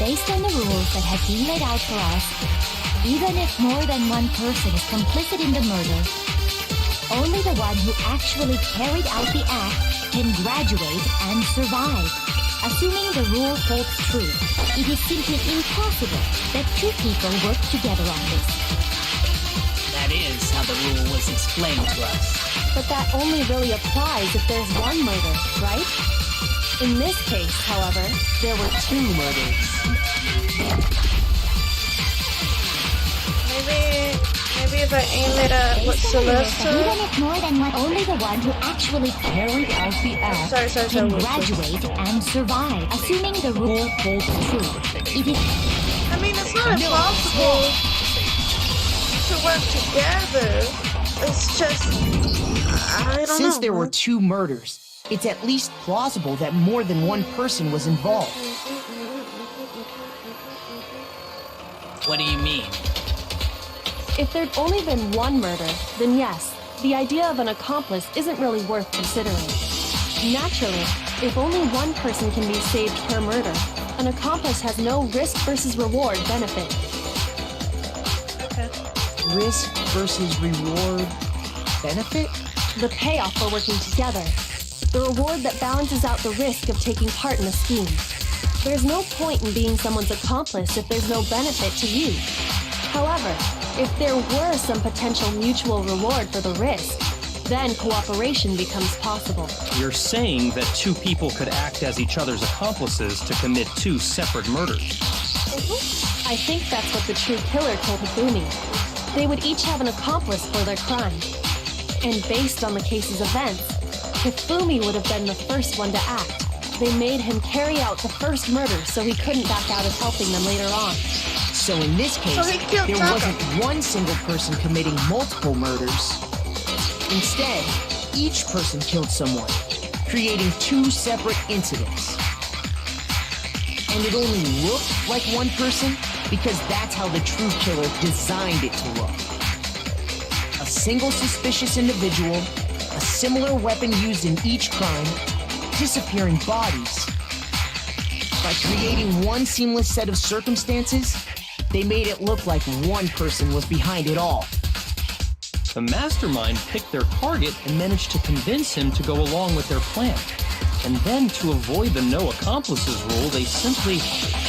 Based on the rules that have been laid out for us, even if more than one person is complicit in the murder, only the one who actually carried out the act can graduate and survive. Assuming the rule holds true, it is simply impossible that two people work together on this. That is how the rule was explained to us. But that only really applies if there's one murder, right? In this case, however, there were two murders. Maybe if I aim it at what Celeste Even if more than one, only the one who actually carried out the act can graduate and survive. Assuming the rule holds true, it is... I mean, it's not impossible to work together. It's just... I don't know. Since there were two murders, it's at least plausible that more than one person was involved. What do you mean? If there'd only been one murder, then yes, the idea of an accomplice isn't really worth considering. Naturally, if only one person can be saved per murder, an accomplice has no risk versus reward benefit. Okay. Risk versus reward benefit? The payoff for working together. The reward that balances out the risk of taking part in a scheme. There's no point in being someone's accomplice if there's no benefit to you. However, if there were some potential mutual reward for the risk, then cooperation becomes possible. You're saying that two people could act as each other's accomplices to commit two separate murders. I think that's what the true killer told Hifumi. They would each have an accomplice for their crime. And based on the case's events, Hifumi would have been the first one to act. They made him carry out the first murder so he couldn't back out of helping them later on. So in this case, there wasn't one single person committing multiple murders. Instead, each person killed someone, creating two separate incidents. And it only looked like one person because that's how the true killer designed it to look. A single suspicious individual a similar weapon used in each crime, disappearing bodies. By creating one seamless set of circumstances, they made it look like one person was behind it all. The mastermind picked their target and managed to convince him to go along with their plan. And then, to avoid the no accomplices rule, they simply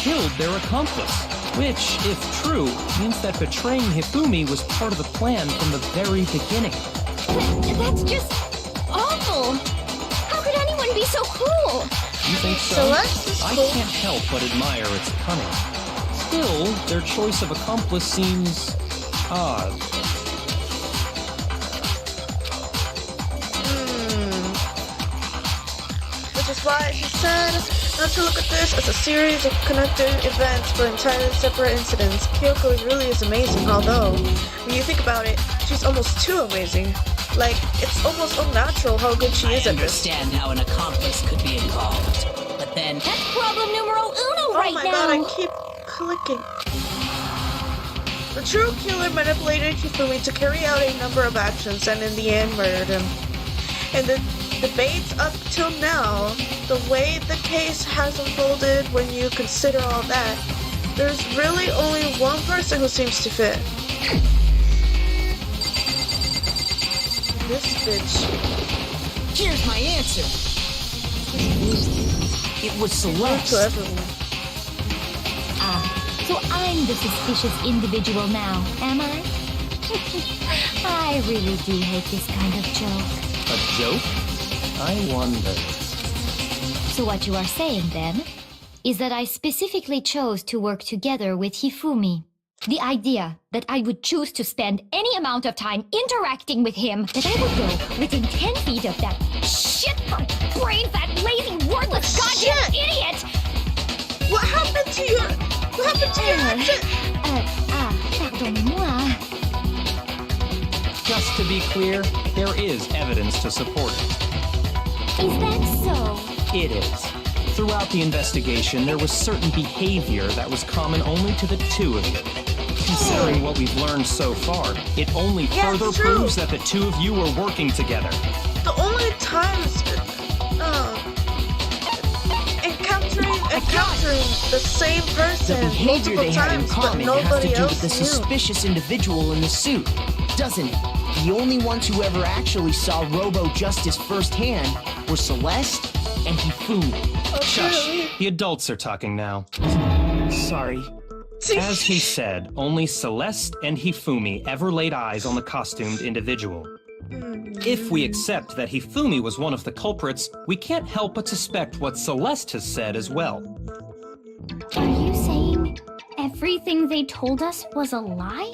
killed their accomplice. Which, if true, means that betraying Hifumi was part of the plan from the very beginning. That's just awful. How could anyone be so cruel? You think so? Celeste is I cool. can't help but admire its cunning. Still, their choice of accomplice seems odd. Which is why she said not to look at this as a series of connected events for entirely separate incidents. Kyoko really is amazing, although, when you think about it, she's almost too amazing. Like, it's almost unnatural how good she is I at this. understand how an accomplice could be involved, but then That's problem numero uno right Oh my now. god, I keep clicking. The true killer manipulated Hifumi to carry out a number of actions and in the end murdered him. And the debates up till now, the way the case has unfolded when you consider all that, there's really only one person who seems to fit. This bitch. Here's my answer. It was Celeste. To everyone. So I'm the suspicious individual now, am I? I really do hate this kind of joke. A joke? I wonder. So what you are saying, then, is that I specifically chose to work together with Hifumi. The idea that I would choose to spend any amount of time interacting with him, that I would go within 10 feet of that shit brain fat, lazy, wordless, goddamn idiot! What happened to your... What happened to your action? Pardonnez-moi. Just to be clear, there is evidence to support it. Is that so? It is. Throughout the investigation, there was certain behavior that was common only to the two of you. Considering what we've learned so far, it only Yeah, further it's true. proves that the two of you were working together. The only times encountering the same The person behavior multiple they had in times, but common has nobody to do else with the knew. suspicious individual in the suit, doesn't it? The only ones who ever actually saw Robo-Justice firsthand were Celeste and Hifumi. Shush. The adults are talking now. Sorry. As he said, only Celeste and Hifumi ever laid eyes on the costumed individual. If we accept that Hifumi was one of the culprits, we can't help but suspect what Celeste has said as well. Are you saying everything they told us was a lie?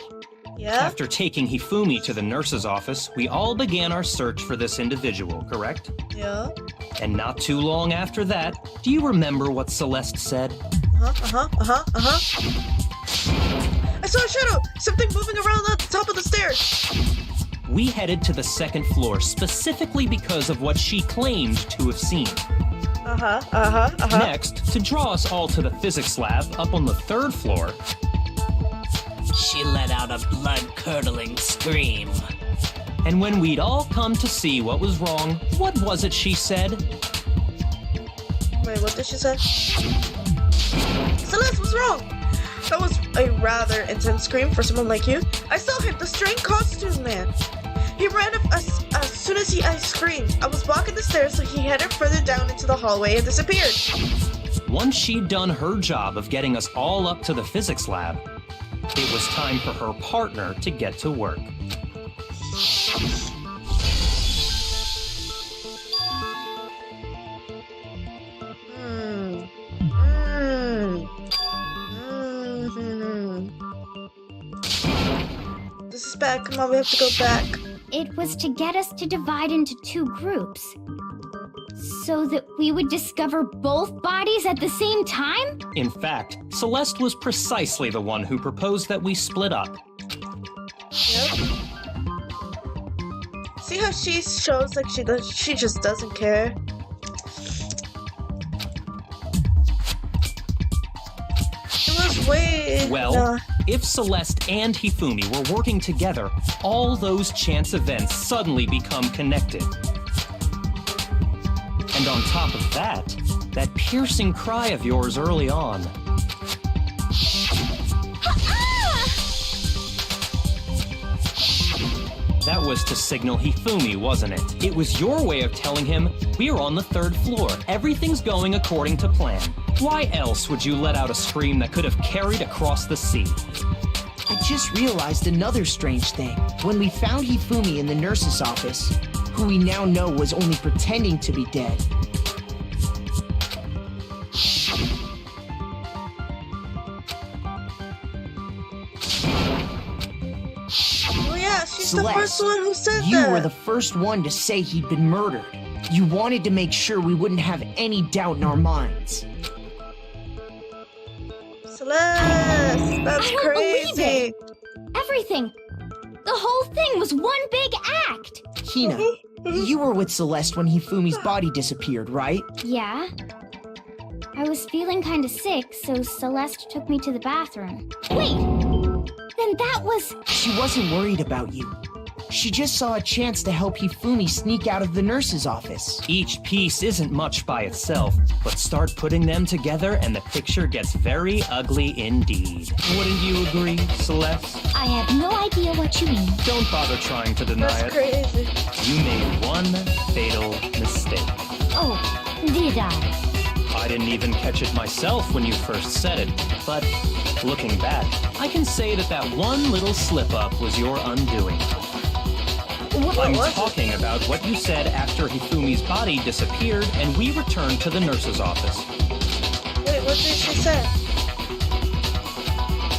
Yeah? After taking Hifumi to the nurse's office, we all began our search for this individual, correct? Yeah? And not too long after that, do you remember what Celeste said? I saw a shadow! Something moving around at the top of the stairs! We headed to the second floor specifically because of what she claimed to have seen. Next, to draw us all to the physics lab up on the third floor, she let out a blood-curdling scream. and when we'd all come to see what was wrong, what was it she said? Wait, what did she say? Celeste, what's wrong? That was a rather intense scream for someone like you. I saw him, the strange costume man. He ran up as soon as I screamed. I was walking the stairs, so he headed further down into the hallway and disappeared. Once she'd done her job of getting us all up to the physics lab, it was time for her partner to get to work. This is bad. Come on, we have to go back. It was to get us to divide into two groups. So that we would discover both bodies at the same time? In fact, Celeste was precisely the one who proposed that we split up. Yep. See how she shows like she just doesn't care? It was way... Well, if Celeste and Hifumi were working together, all those chance events suddenly become connected. And on top of that, that piercing cry of yours early on. That was to signal Hifumi, wasn't it? It was your way of telling him, we're on the 3rd floor, everything's going according to plan. Why else would you let out a scream that could have carried across the sea? I just realized another strange thing. When we found Hifumi in the nurse's office, who we now know was only pretending to be dead, she's the first one who said you that. were the first one to say he'd been murdered. You wanted to make sure we wouldn't have any doubt in our minds. Celeste, that's I don't crazy. believe it. Everything. The whole thing was one big act. Hina, you were with Celeste when Hifumi's body disappeared, right? Yeah. I was feeling kind of sick, so Celeste took me to the bathroom. Wait! Then that was... She wasn't worried about you. She just saw a chance to help Hifumi sneak out of the nurse's office. Each piece isn't much by itself, but start putting them together and the picture gets very ugly indeed. Wouldn't you agree, Celeste? I have no idea what you mean. Don't bother trying to deny That's it. crazy. You made one fatal mistake. Oh, did I? I didn't even catch it myself when you first said it, but looking back, I can say that that one little slip-up was your undoing. I'm talking about what you said after Hifumi's body disappeared and we returned to the nurse's office. Wait, what did she say?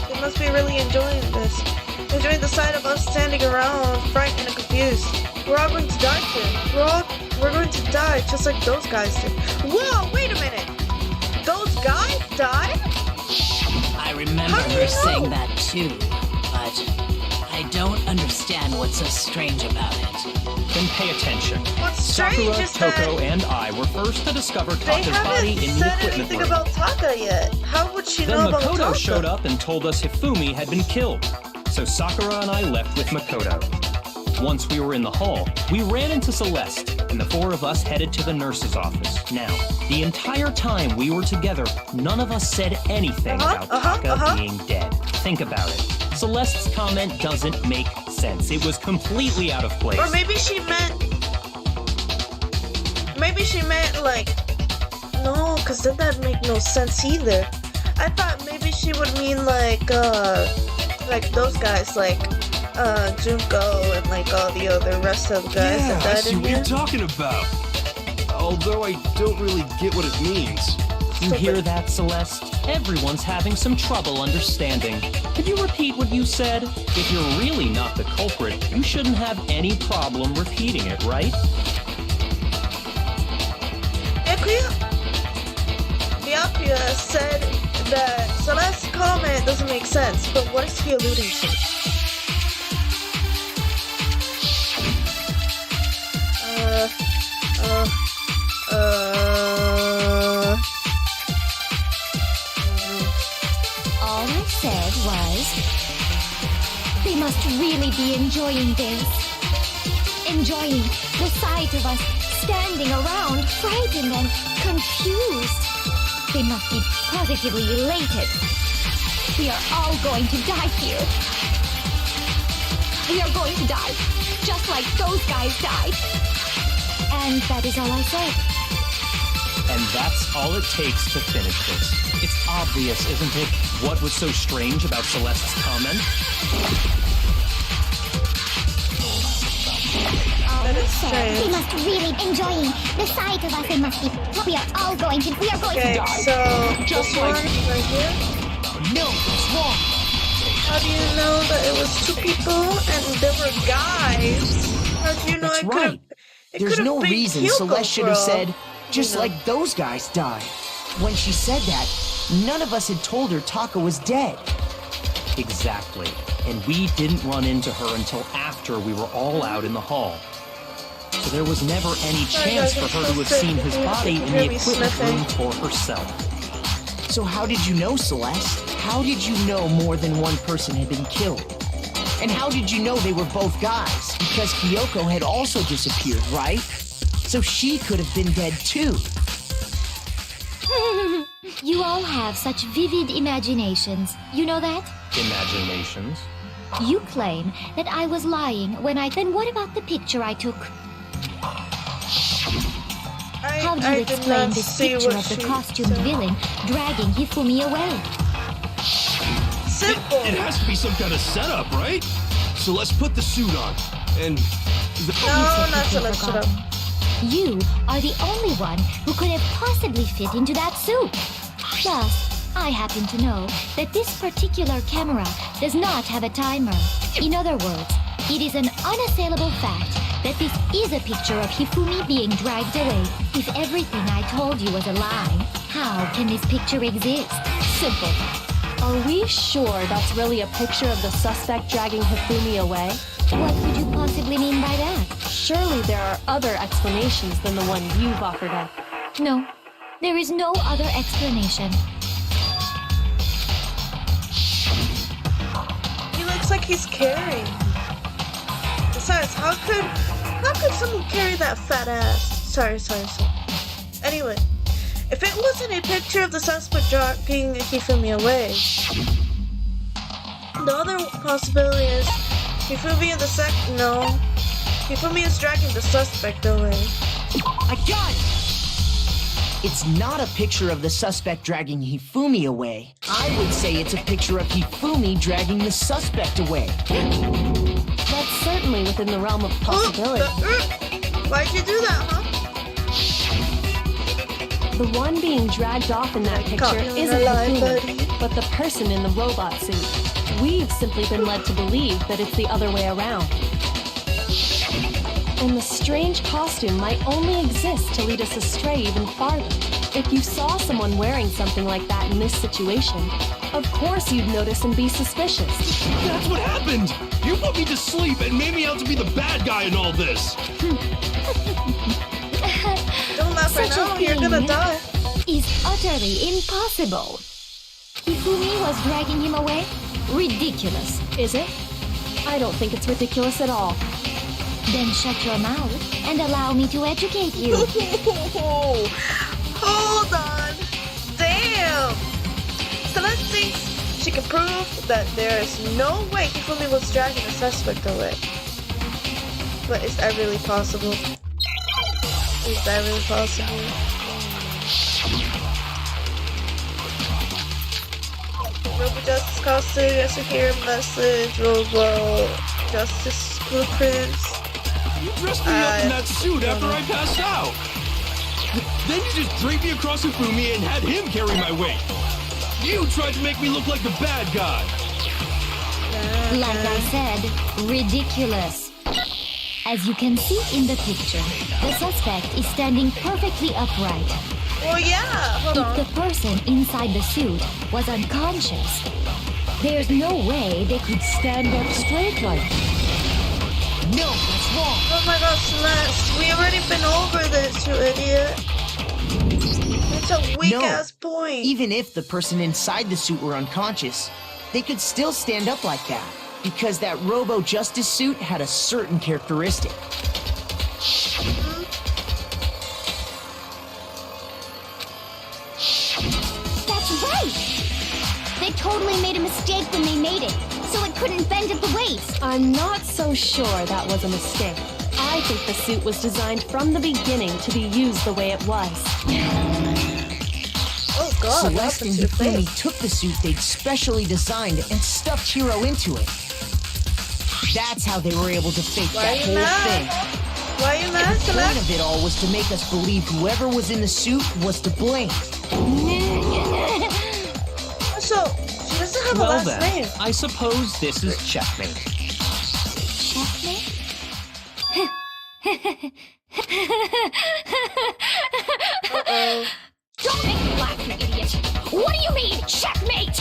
They must be really enjoying this. Enjoying the sight of us standing around, frightened and confused. We're all going to die soon. We're going to die just like those guys did. Whoa, wait a minute! Those guys died? I remember her saying that too, but I don't understand what's so strange about it. Then pay attention. What's strange Sakura, is that Toko, and I were first to discover they Taka's body haven't in the said equipment anything room. about Taka yet. How would she Then know about Makoto Taka? showed up and told us Hifumi had been killed. So Sakura and I left with Makoto. Once we were in the hall, we ran into Celeste, and the 4 of us headed to the nurse's office. Now, the entire time we were together, none of us said anything about Taka being dead. Think about it. Celeste's comment doesn't make sense. It was completely out of place. Or maybe she meant... Maybe she meant, like... No, because then that'd make no sense either. I thought maybe she would mean, like those guys, like... Junko and like all the other rest of the guys that I died see in what here. you're talking about. Although I don't really get what it means. You hear that, Celeste? Everyone's having some trouble understanding. Could you repeat what you said? If you're really not the culprit, you shouldn't have any problem repeating it, right? Byakuya said that Celeste's comment doesn't make sense, but what is he alluding to? All I said was... They must really be enjoying this. Enjoying the sight of us standing around, frightened and confused. They must be positively elated. We are all going to die here. We are going to die, just like those guys died. And that is all I said. And that's all it takes to finish this. It's obvious, isn't it, what was so strange about Celeste's comment? That is strange. They must really enjoying the sight of us. They must be. We are all going to. We are going Okay, to die. so this one right here. No, it's wrong. How do you know that it was 2 people and there were guys? How do you know That's it right. could There's no reason Celeste should have said, just know. like those guys died. When she said that, none of us had told her Taka was dead. Exactly. And we didn't run into her until after we were all out in the hall. So there was never any Sorry, chance guys, for I'm her to have so sick. seen his You body can in hear the me equipment sniffing. room for herself. So how did you know, Celeste? How did you know more than one person had been killed? And how did you know they were both guys? Because Kyoko had also disappeared, right? So she could have been dead too. You all have such vivid imaginations. You know that? Imaginations. You claim that I was lying when Then what about the picture I took? How do you explain this picture of the costumed villain dragging Hifumi away? Simple. It has to be some kind of setup, right? So let's put the suit on. And... No, not Celeste. Shut up. You are the only one who could have possibly fit into that suit. Plus, I happen to know that this particular camera does not have a timer. In other words, it is an unassailable fact that this is a picture of Hifumi being dragged away. If everything I told you was a lie, how can this picture exist? Simple. Are we sure that's really a picture of the suspect dragging Hifumi away? What could you possibly mean by that? Surely there are other explanations than the one you've offered up. No, there is no other explanation. He looks like he's carrying. Besides, how could someone carry that fat ass? Sorry. Anyway, if it wasn't a picture of the suspect dragging Hifumi away, the other possibility is Hifumi is dragging the suspect away. I got it! It's not a picture of the suspect dragging Hifumi away. I would say it's a picture of Hifumi dragging the suspect away. That's certainly within the realm of possibility. Why'd you do that, huh? The one being dragged off in that picture isn't Hifumi, but the person in the robot suit. We've simply been led to believe that it's the other way around. And the strange costume might only exist to lead us astray even farther. If you saw someone wearing something like that in this situation, of course you'd notice and be suspicious. That's what happened! You put me to sleep and made me out to be the bad guy in all this! Don't laugh right now, you're gonna die. Is utterly impossible. Hifumi was dragging him away? Ridiculous. Is it? I don't think it's ridiculous at all. Then shut your mouth and allow me to educate you. Hold on. Damn. Celeste thinks she can prove that there is no way Hifumi was dragging the suspect away. But is that really possible? Is that really possible? Robo Justice costume, yes, you hear a message. Robo Justice blueprints. You dressed me up in that suit after I passed out. Then you just draped me across Hifumi and had him carry my weight. You tried to make me look like the bad guy. Like I said, ridiculous. As you can see in the picture, the suspect is standing perfectly upright. Well, yeah, hold on. If the person inside the suit was unconscious, there's no way they could stand up straight like that. No, that's wrong. Oh my god, Celeste, we already been over this, you idiot. It's a weak-ass point. Even if the person inside the suit were unconscious, they could still stand up like that, because that Robo Justice suit had a certain characteristic. That's right! They totally made a mistake when they made it, so it couldn't bend at the waist. I'm not so sure that was a mistake. I think the suit was designed from the beginning to be used the way it was. Oh god, Celeste and Hifumi took the suit they'd specially designed and stuffed Hiro into it. That's how they were able to fake that whole thing. Why are you mad, The point Celeste? of it all was to make us believe whoever was in the suit was to blame. So, she doesn't have a Well last then, name. I suppose this is checkmate. Checkmate? Uh-oh. Don't make me laugh, you idiot! What do you mean, checkmate?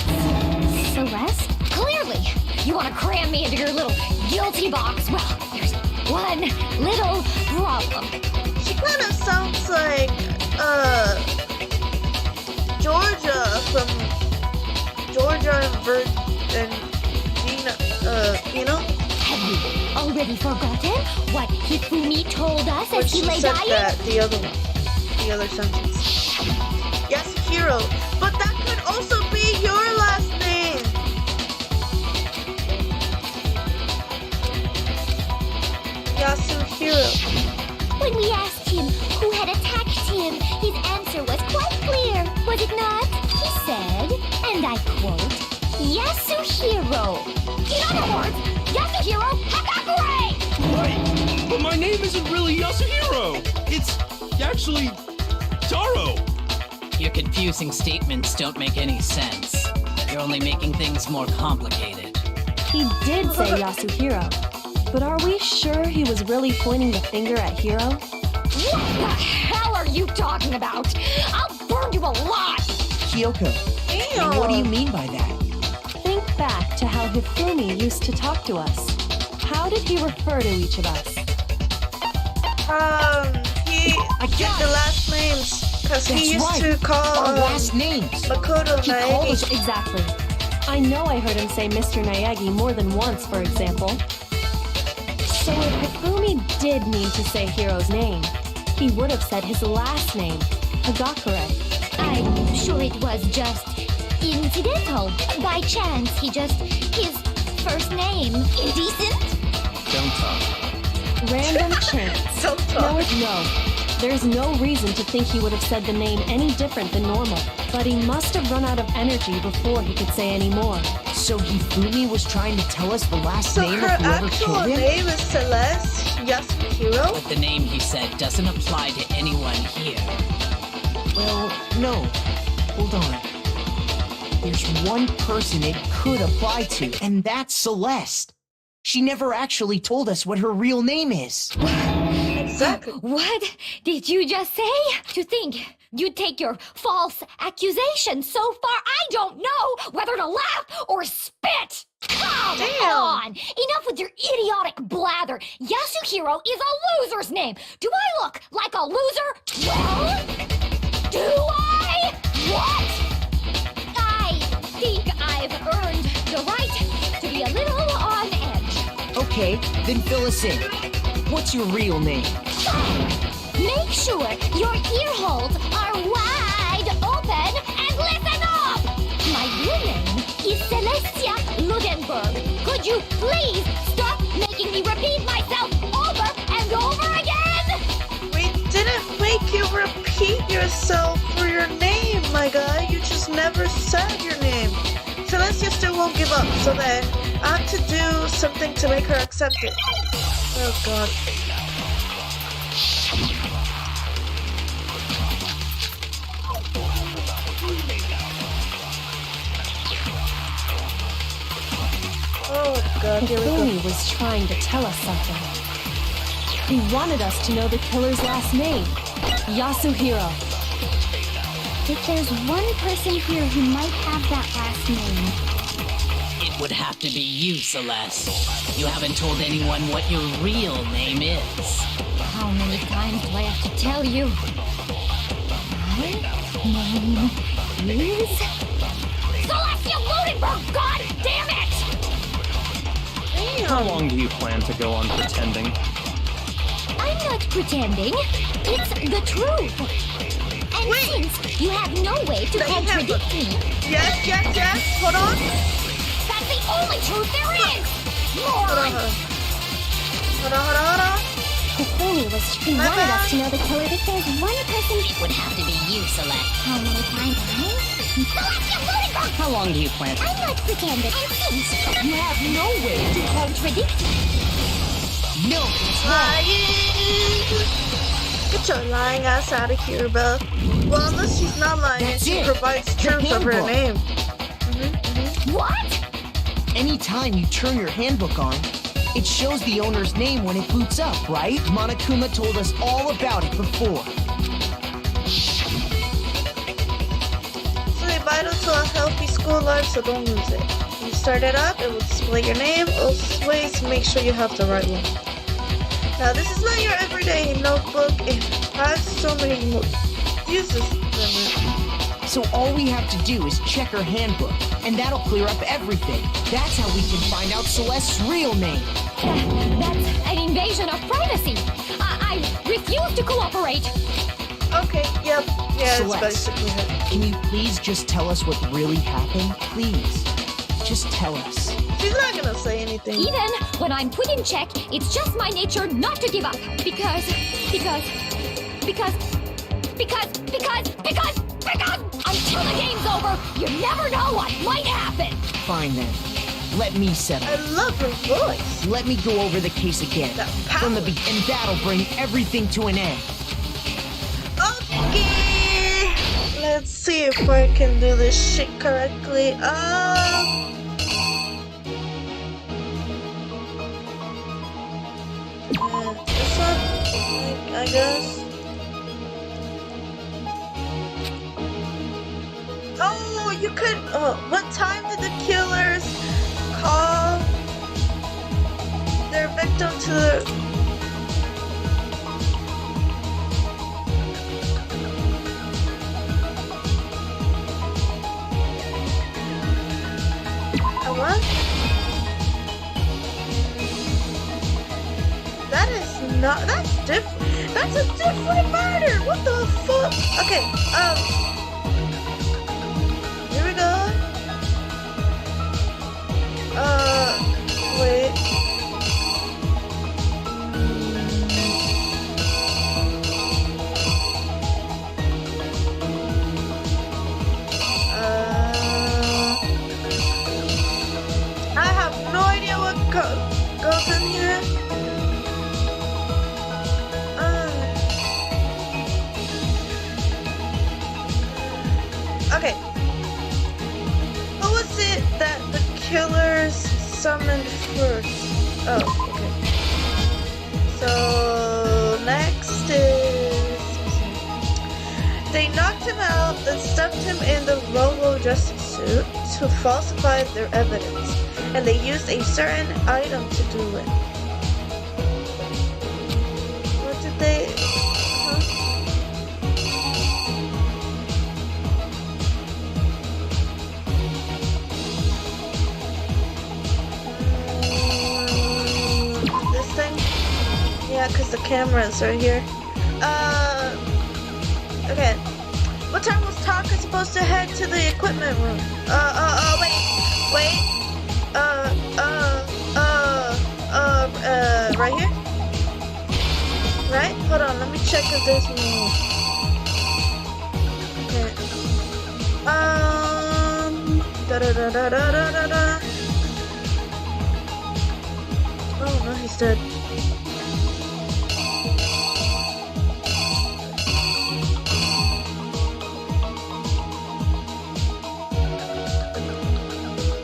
Celeste? Clearly, you want to cram me into your little guilty box. Well, there's one little problem. She kind of sounds like, Georgia from Georgia and Gina, you know? Have you already forgotten what Hifumi told us When as he she lay said dying? that, the other one. The other sentence. Yasuhiro. But that could also be your last name. Yasuhiro. When we asked him who had attacked him, his answer was quite clear, was it not? He said, and I quote, Yasuhiro. In other words, Yasuhiro Hagakure! Right, but my name isn't really Yasuhiro. It's actually Taro. Your confusing statements don't make any sense. You're only making things more complicated. He did say Yasuhiro, but are we sure he was really pointing the finger at Hiro? What the hell are you talking about? I'll burn you alive! Kyoko, what do you mean by that? Think back to how Hifumi used to talk to us. How did he refer to each of us? He did the last names. Because he used to call our last names. Makoto He called Naegi. us Exactly. I know I heard him say Mr. Naegi more than once, for example. So if Hifumi did mean to say Hiro's name, he would have said his last name, Hagakure. I'm sure it was just incidental. By chance, his first name. Indecent? Don't talk. Random chance. Don't talk. No. There's no reason to think he would have said the name any different than normal. But he must have run out of energy before he could say any more. So Hifumi was trying to tell us the last So name her of whoever actual killed him? name is Celeste Yasuhiro? But the name he said doesn't apply to anyone here. Well, no. Hold on. There's one person it could apply to, and that's Celeste. She never actually told us what her real name is. Exactly. What did you just say? To think you'd take your false accusation so far, I don't know whether to laugh or spit! Come on! Enough with your idiotic blather! Yasuhiro is a loser's name! Do I look like a loser? Well, do I? What? I think I've earned the right to be a little on edge. Okay, then fill us in. What's your real name? Make sure your ear holes are wide open and listen up! My real name is Celestia Ludenberg. Could you please stop making me repeat myself over and over again? We didn't make you repeat yourself for your name, my guy. You just never said your name. Celestia still won't give up, so then I have to do something to make her accept it. Oh god. Oh god, here we go. Hifumi was trying to tell us something. He wanted us to know the killer's last name, Yasuhiro. If there's one person here who might have that last name, It would have to be you, Celeste. You haven't told anyone what your real name is. How many times do I have to tell you? My name is Celestia Ludenberg! God damn it! How long do you plan to go on pretending? I'm not pretending. It's the truth. And since you have no way to contradict me, Yes. Hold on. That's the only truth there is! Hold on. Hifumi he wanted us to know the killer. If there's one person, It would have to be you, Celeste. how many times Celestia Ludenberg! How long do you plan to... I'm not pretending. And since you have no way to contradict me, No, it's not. Get your lying ass out of here, bro. Well, unless she's not lying and That's she it. provides The truth of her handbook. name. what? Anytime you turn your handbook on, it shows the owner's name when it boots up, right? Monokuma told us all about it before. It's really vital to a healthy school life, so don't lose it. When you start it up, it will display your name. Always make sure you have the right one. Now, this is not your everyday notebook. It has so many more uses than that. So So all we have to do is check her handbook, and that'll clear up everything. That's how we can find out Celeste's real name. That's an invasion of privacy. I refuse to cooperate. Okay, yep. Yeah, Celeste, it's basically her. can you please just tell us what really happened? Please. Just tell us. She's not gonna say anything. Even when I'm put in check, it's just my nature not to give up. Because until the game's over, you never know what might happen. Fine then. Let me settle. I love her voice. Let me go over the case again. That From the power. beginning, and that'll bring everything to an end. Okay. Let's see if I can do this shit correctly. This one, I guess. Oh, you could. Oh, what time did the killers call their victim to the? What? That is not. That's different. That's a different murder. What the fuck? Okay. Here we go. Wait. I have no idea what goes in here. Okay. Who was it that the killers summoned first? Oh, okay. So next is they knocked him out and stuffed him in the Robo Justice suit to falsify their evidence, and they used a certain item to do it. What did they? This thing? Yeah, because the camera's right here. Okay. What time was Taka supposed to head to the equipment room? Wait. Right here? Right? Hold on, let me check if there's more. Okay. Da-da-da-da-da-da-da. Oh, no, he's dead.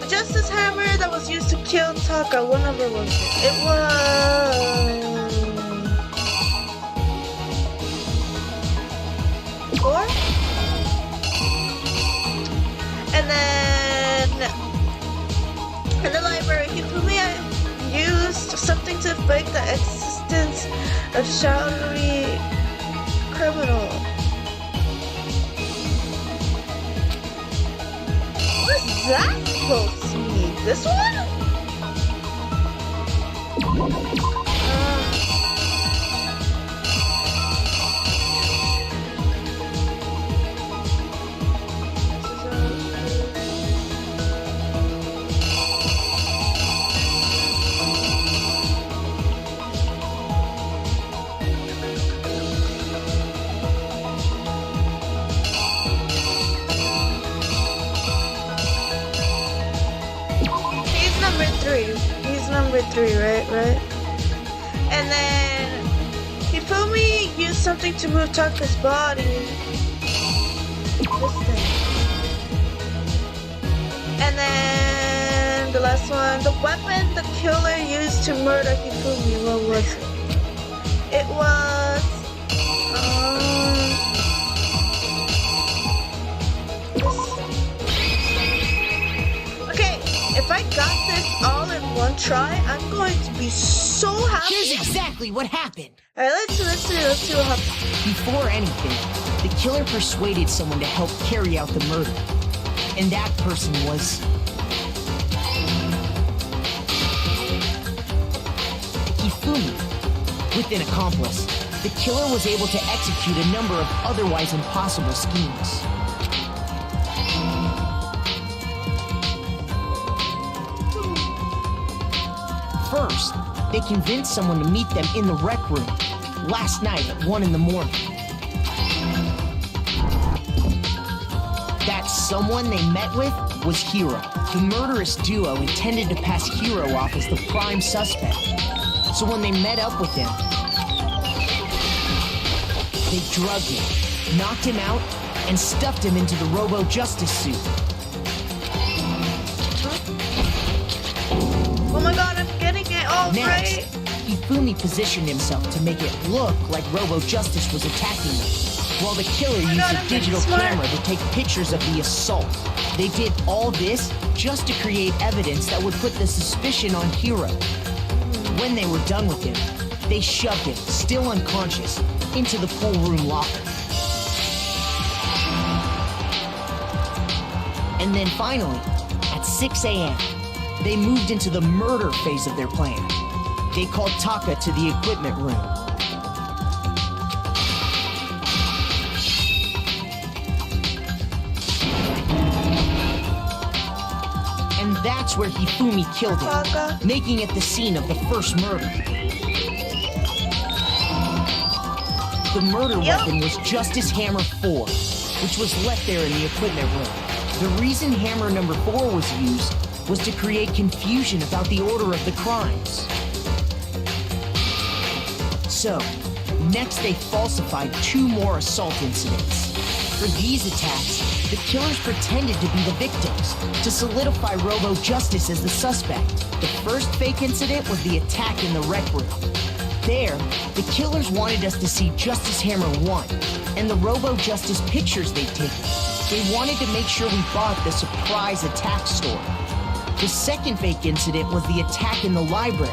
The Justice Hammer that was used to kill Taka, what number was it? It was 4? And then in the library, Hifumi used something to fake the existence of shadowy criminal. What's that supposed to mean? This one? He's number 3, right? And then Hifumi used something to move Taka's body. This thing. And then the last one, the weapon the killer used to murder Hifumi, what was it? It was if I got this all in one try, I'm going to be so happy. Here's exactly what happened. Alright, let's see what happens. Before anything, the killer persuaded someone to help carry out the murder. And that person was... Hifumi. With an accomplice, the killer was able to execute a number of otherwise impossible schemes. First, they convinced someone to meet them in the rec room last night at 1 in the morning. That someone they met with was Hiro. The murderous duo intended to pass Hiro off as the prime suspect. So when they met up with him, they drugged him, knocked him out, and stuffed him into the Robo-Justice suit. Oh my god, I'm getting it all Next, right. Hifumi positioned himself to make it look like Robo-Justice was attacking them, while the killer used God, a I'm getting digital smart. camera to take pictures of the assault. They did all this just to create evidence that would put the suspicion on Hiro. When they were done with him, they shoved him, still unconscious, into the pool room locker. And then finally, at 6 a.m., they moved into the murder phase of their plan. They called Taka to the equipment room. And that's where Hifumi killed Taka? him, making it the scene of the first murder. The murder weapon was Justice Hammer 4, which was left there in the equipment room. The reason Hammer number 4 was used was to create confusion about the order of the crimes. So, next they falsified 2 more assault incidents. For these attacks, the killers pretended to be the victims, to solidify Robo-Justice as the suspect. The first fake incident was the attack in the rec room. There, the killers wanted us to see Justice Hammer 1 and the Robo-Justice pictures they'd taken. They wanted to make sure we bought the surprise attack store. The second fake incident was the attack in the library.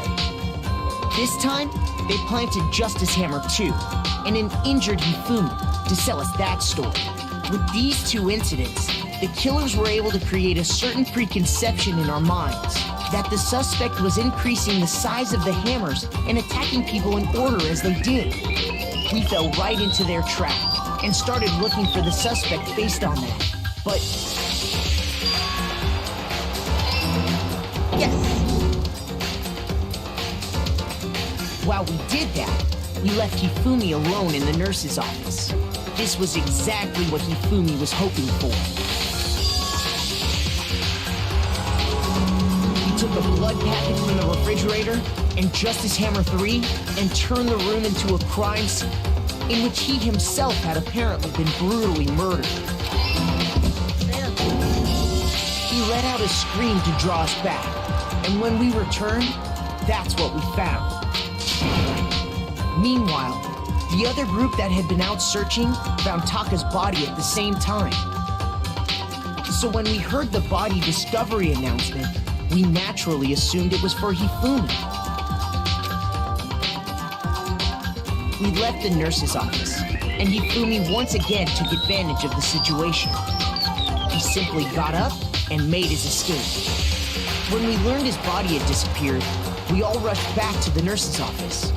This time, they planted Justice Hammer 2 and an injured Hifumi to sell us that story. With these 2 incidents, the killers were able to create a certain preconception in our minds that the suspect was increasing the size of the hammers and attacking people in order as they did. We fell right into their trap and started looking for the suspect based on that. But Yes. while we did that, we left Hifumi alone in the nurse's office. This was exactly what Hifumi was hoping for. He took a blood packet from the refrigerator and Justice Hammer 3 and turned the room into a crime scene in which he himself had apparently been brutally murdered. He let out a scream to draw us back, and when we returned, that's what we found. Meanwhile, the other group that had been out searching found Taka's body at the same time. So when we heard the body discovery announcement, we naturally assumed it was for Hifumi. We left the nurse's office, and Hifumi once again took advantage of the situation. He simply got up and made his escape. When we learned his body had disappeared, we all rushed back to the nurse's office.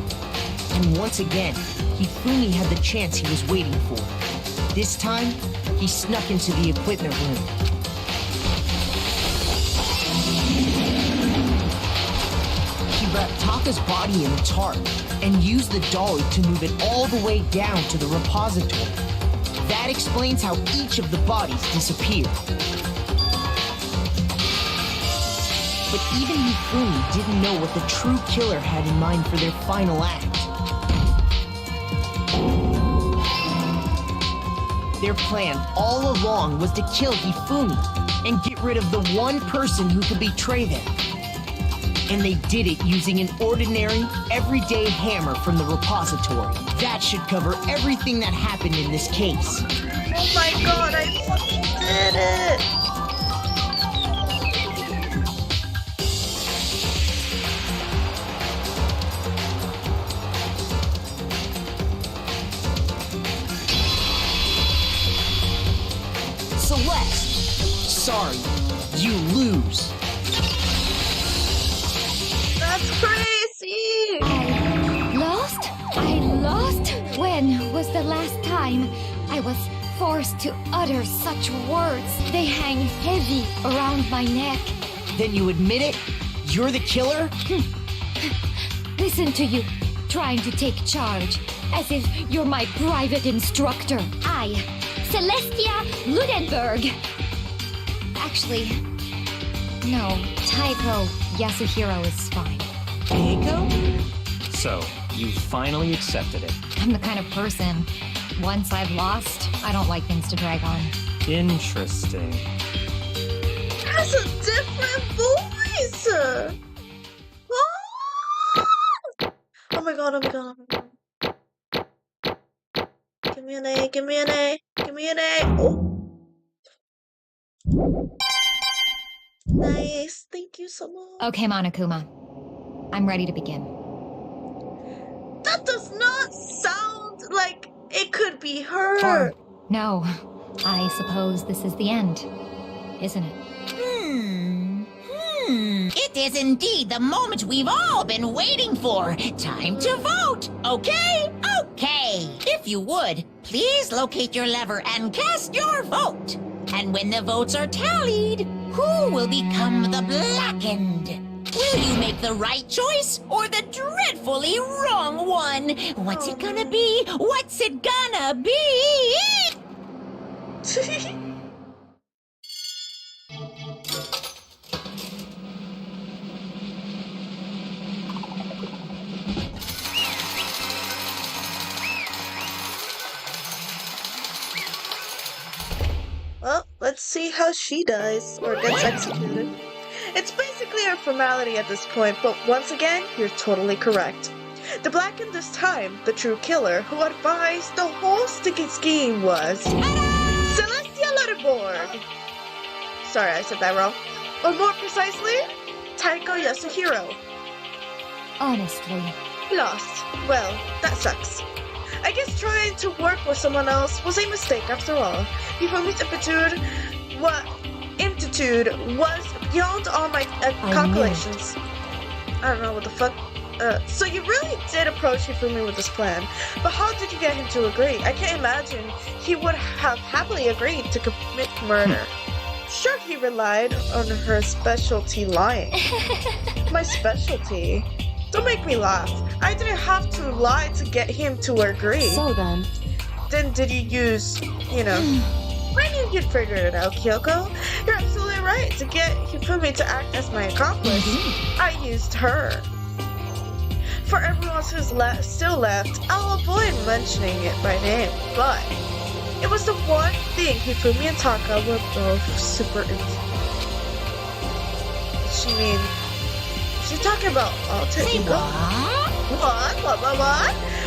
And once again, Hifumi had the chance he was waiting for. This time, he snuck into the equipment room. He wrapped Taka's body in a tarp and used the dolly to move it all the way down to the repository. That explains how each of the bodies disappeared. But even Hifumi didn't know what the true killer had in mind for their final act. Their plan all along was to kill Hifumi and get rid of the one person who could betray them. And they did it using an ordinary, everyday hammer from the repository. That should cover everything that happened in this case. Oh my god, I fucking did it! You lose. That's crazy! Lost? I lost? When was the last time I was forced to utter such words? They hang heavy around my neck. Then you admit it? You're the killer? Listen to you, trying to take charge, as if you're my private instructor. I, Celestia Ludenberg. Actually, no, Taiko Yasuhiro is fine. Taiko? So, you finally accepted it. I'm the kind of person, once I've lost, I don't like things to drag on. Interesting. That's a different voice! Oh my god, oh my god, oh my god. Give me an A, give me an A, give me an A. Oh. Nice, thank you so much. Okay, Monokuma. I'm ready to begin. That does not sound like it could be her. Or, no, I suppose this is the end, isn't it? It is indeed the moment we've all been waiting for. Time to vote, okay? Okay. If you would, please locate your lever and cast your vote. And when the votes are tallied, who will become the blackened? Will you make the right choice or the dreadfully wrong one? What's it gonna be? What's it gonna be? Well, let's see how she dies or gets executed. It's basically a formality at this point, but once again, you're totally correct. The blackened this time, the true killer, who advised the whole sticky scheme was Celestia Letterborg. Sorry, I said that wrong. Or more precisely, Taiko Yasuhiro. Honestly. Lost. Well, that sucks. I guess trying to work with someone else was a mistake after all. Hifumi's aptitude was beyond all my calculations. I don't know what the fuck. So you really did approach Hifumi with this plan, but how did you get him to agree? I can't imagine he would have happily agreed to commit murder. Sure, he relied on her specialty lying. My specialty? Don't make me laugh. I didn't have to lie to get him to agree. So then, Did you use, I knew you'd figure it out, Kyoko. You're absolutely right. To get Hifumi to act as my accomplice, I used her. For everyone who's still left, I'll avoid mentioning it by name, but it was the one thing Hifumi and Taka were both super into. She's talking about alter ego? What?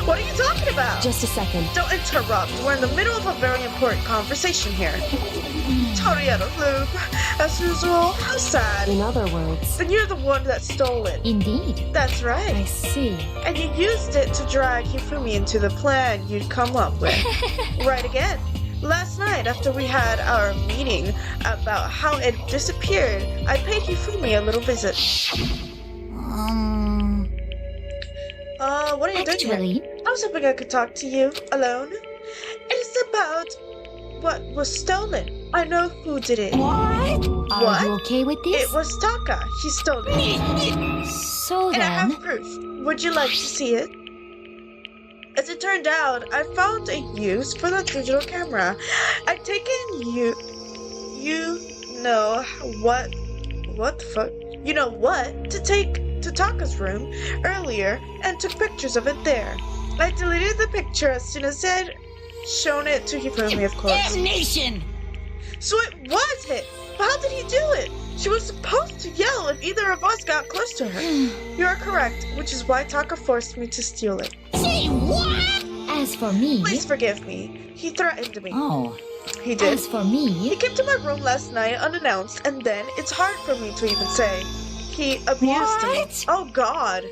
What are you talking about? just a second. Don't interrupt. We're in the middle of a very important conversation here. Totally out of loop. As usual, how sad. In other words, Then you're the one that stole it. Indeed. That's I right. see. And you used it to drag Hifumi into the plan you'd come up with. Right again. Last night, after we had our meeting about how it disappeared, I paid Hifumi a little visit. What are you doing Actually, here? I was hoping I could talk to you alone. It is about what was stolen. I know who did it. Are What? you okay with this? It was Taka. He stole it. So And I then, have proof. Would you like to see it? As it turned out, I found a use for the digital camera. I'd taken you know what the fuck? You know what? To take to Taka's room earlier and took pictures of it there. I deleted the picture as soon as I'd shown it to Hifumi, of course. Damnation! So it was hit! But how did he do it? She was supposed to yell if either of us got close to her. You are correct, which is why Taka forced me to steal it. Say what? as for me, Please forgive me. He threatened me. Oh, He did. as for me, He came to my room last night unannounced, and then it's hard for me to even say. He abused me. What? Oh God.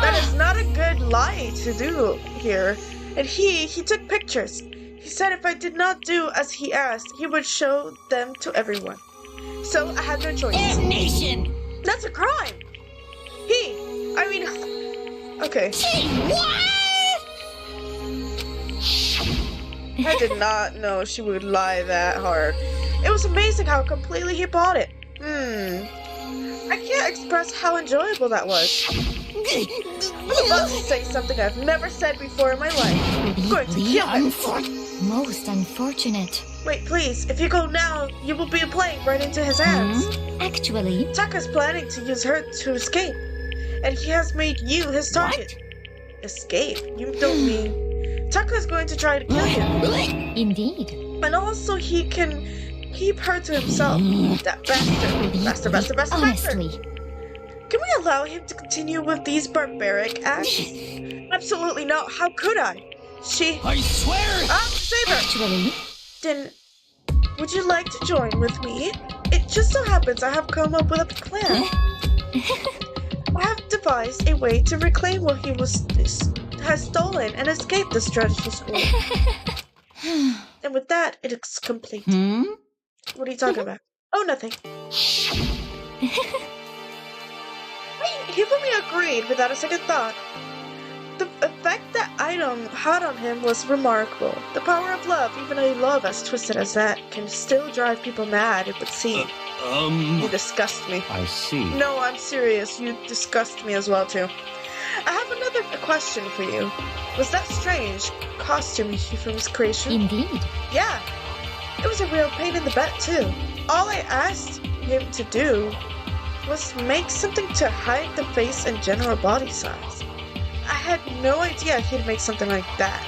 That is not a good lie to do here. And he took pictures. He said if I did not do as he asked, he would show them to everyone. So I had no choice. Damnation! That's a crime! Okay. What? I did not know she would lie that hard. It was amazing how completely he bought it. I can't express how enjoyable that was. I'm about to say something I've never said before in my life. I'm going to kill him. Most unfortunate. Wait, please. If you go now, you will be playing right into his hands. Actually, Taka's planning to use her to escape. And he has made you his target. Escape? You don't mean... Taka's going to try to kill you. indeed. And also he can keep her to himself. That bastard. Bastard. Honestly, Can we allow him to continue with these barbaric acts? Absolutely not. How could I? I swear! Saber! actually, Then, would you like to join with me? It just so happens I have come up with a plan. I have devised a way to reclaim what he has stolen and escape the strategy school. And with that, it is complete. What are you talking about? Oh, nothing. Hifumi agreed without a second thought. The effect that item had on him was remarkable. The power of love, even a love as twisted as that, can still drive people mad, it would seem. You disgust me. I see. No, I'm serious. You disgust me as well, too. I have another question for you. Was that strange costume Hifumi's creation? indeed. Yeah. It was a real pain in the butt, too. All I asked him to do was make something to hide the face and general body size. I had no idea he'd make something like that.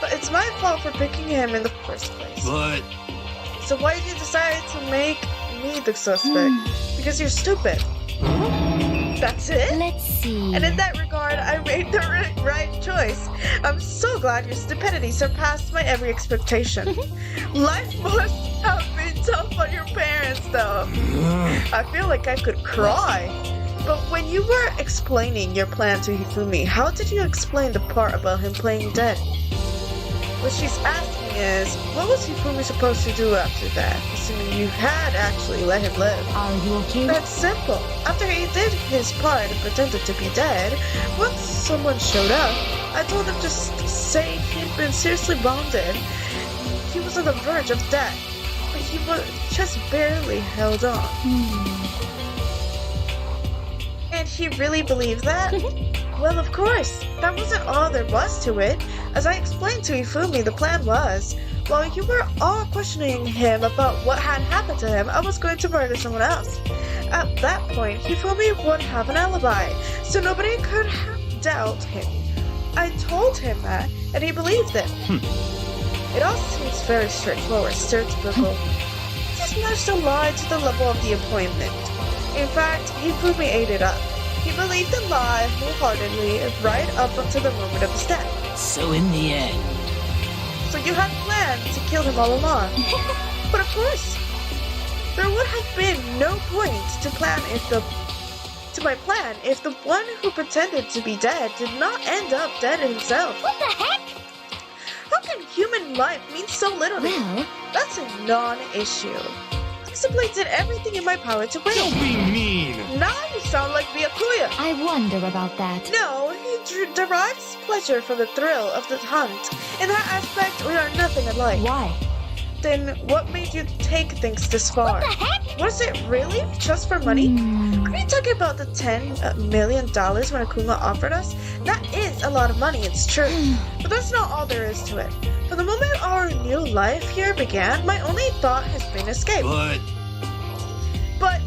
But it's my fault for picking him in the first place. But So why did you decide to make me the suspect? Because you're stupid. That's it? Let's see. And in that regard, I made the right choice. I'm so glad your stupidity surpassed my every expectation. Life must have been tough on your parents, though. I feel like I could cry. But when you were explaining your plan to Hifumi, how did you explain the part about him playing dead? What she's asking is, what was Hifumi supposed to do after that, assuming you had actually let him live? Are you okay? That's simple. After he did his part and pretended to be dead, once someone showed up, I told him to say he'd been seriously wounded. He was on the verge of death, but he was just barely held on. And he really believed that? Well, of course. That wasn't all there was to it. As I explained to Hifumi, the plan was, while you were all questioning him about what had happened to him, I was going to murder someone else. At that point, Hifumi would have an alibi, so nobody could doubt him. I told him that, and he believed it. It all seems very straightforward, stereotypical. Just managed to lie to the level of the appointment. In fact, Hifumi ate it up. He believed the lie wholeheartedly right up until the moment of his death. So in the end, So you had planned to kill him all along. But of course, there would have been no point to my plan if the one who pretended to be dead did not end up dead himself. What the heck? How can human life mean so little to you? Well, That's a non-issue. I simply did everything in my power to win. don't be mean! Now you sound like Byakuya. I wonder about that. No, he derives pleasure from the thrill of the hunt. In that aspect, we are nothing alike. Why? Then what made you take things this far? What the heck? Was it really just for money? Are you talking about the $10 million Monokuma offered us? That is a lot of money, it's true. But that's not all there is to it. From the moment our new life here began, my only thought has been escape. But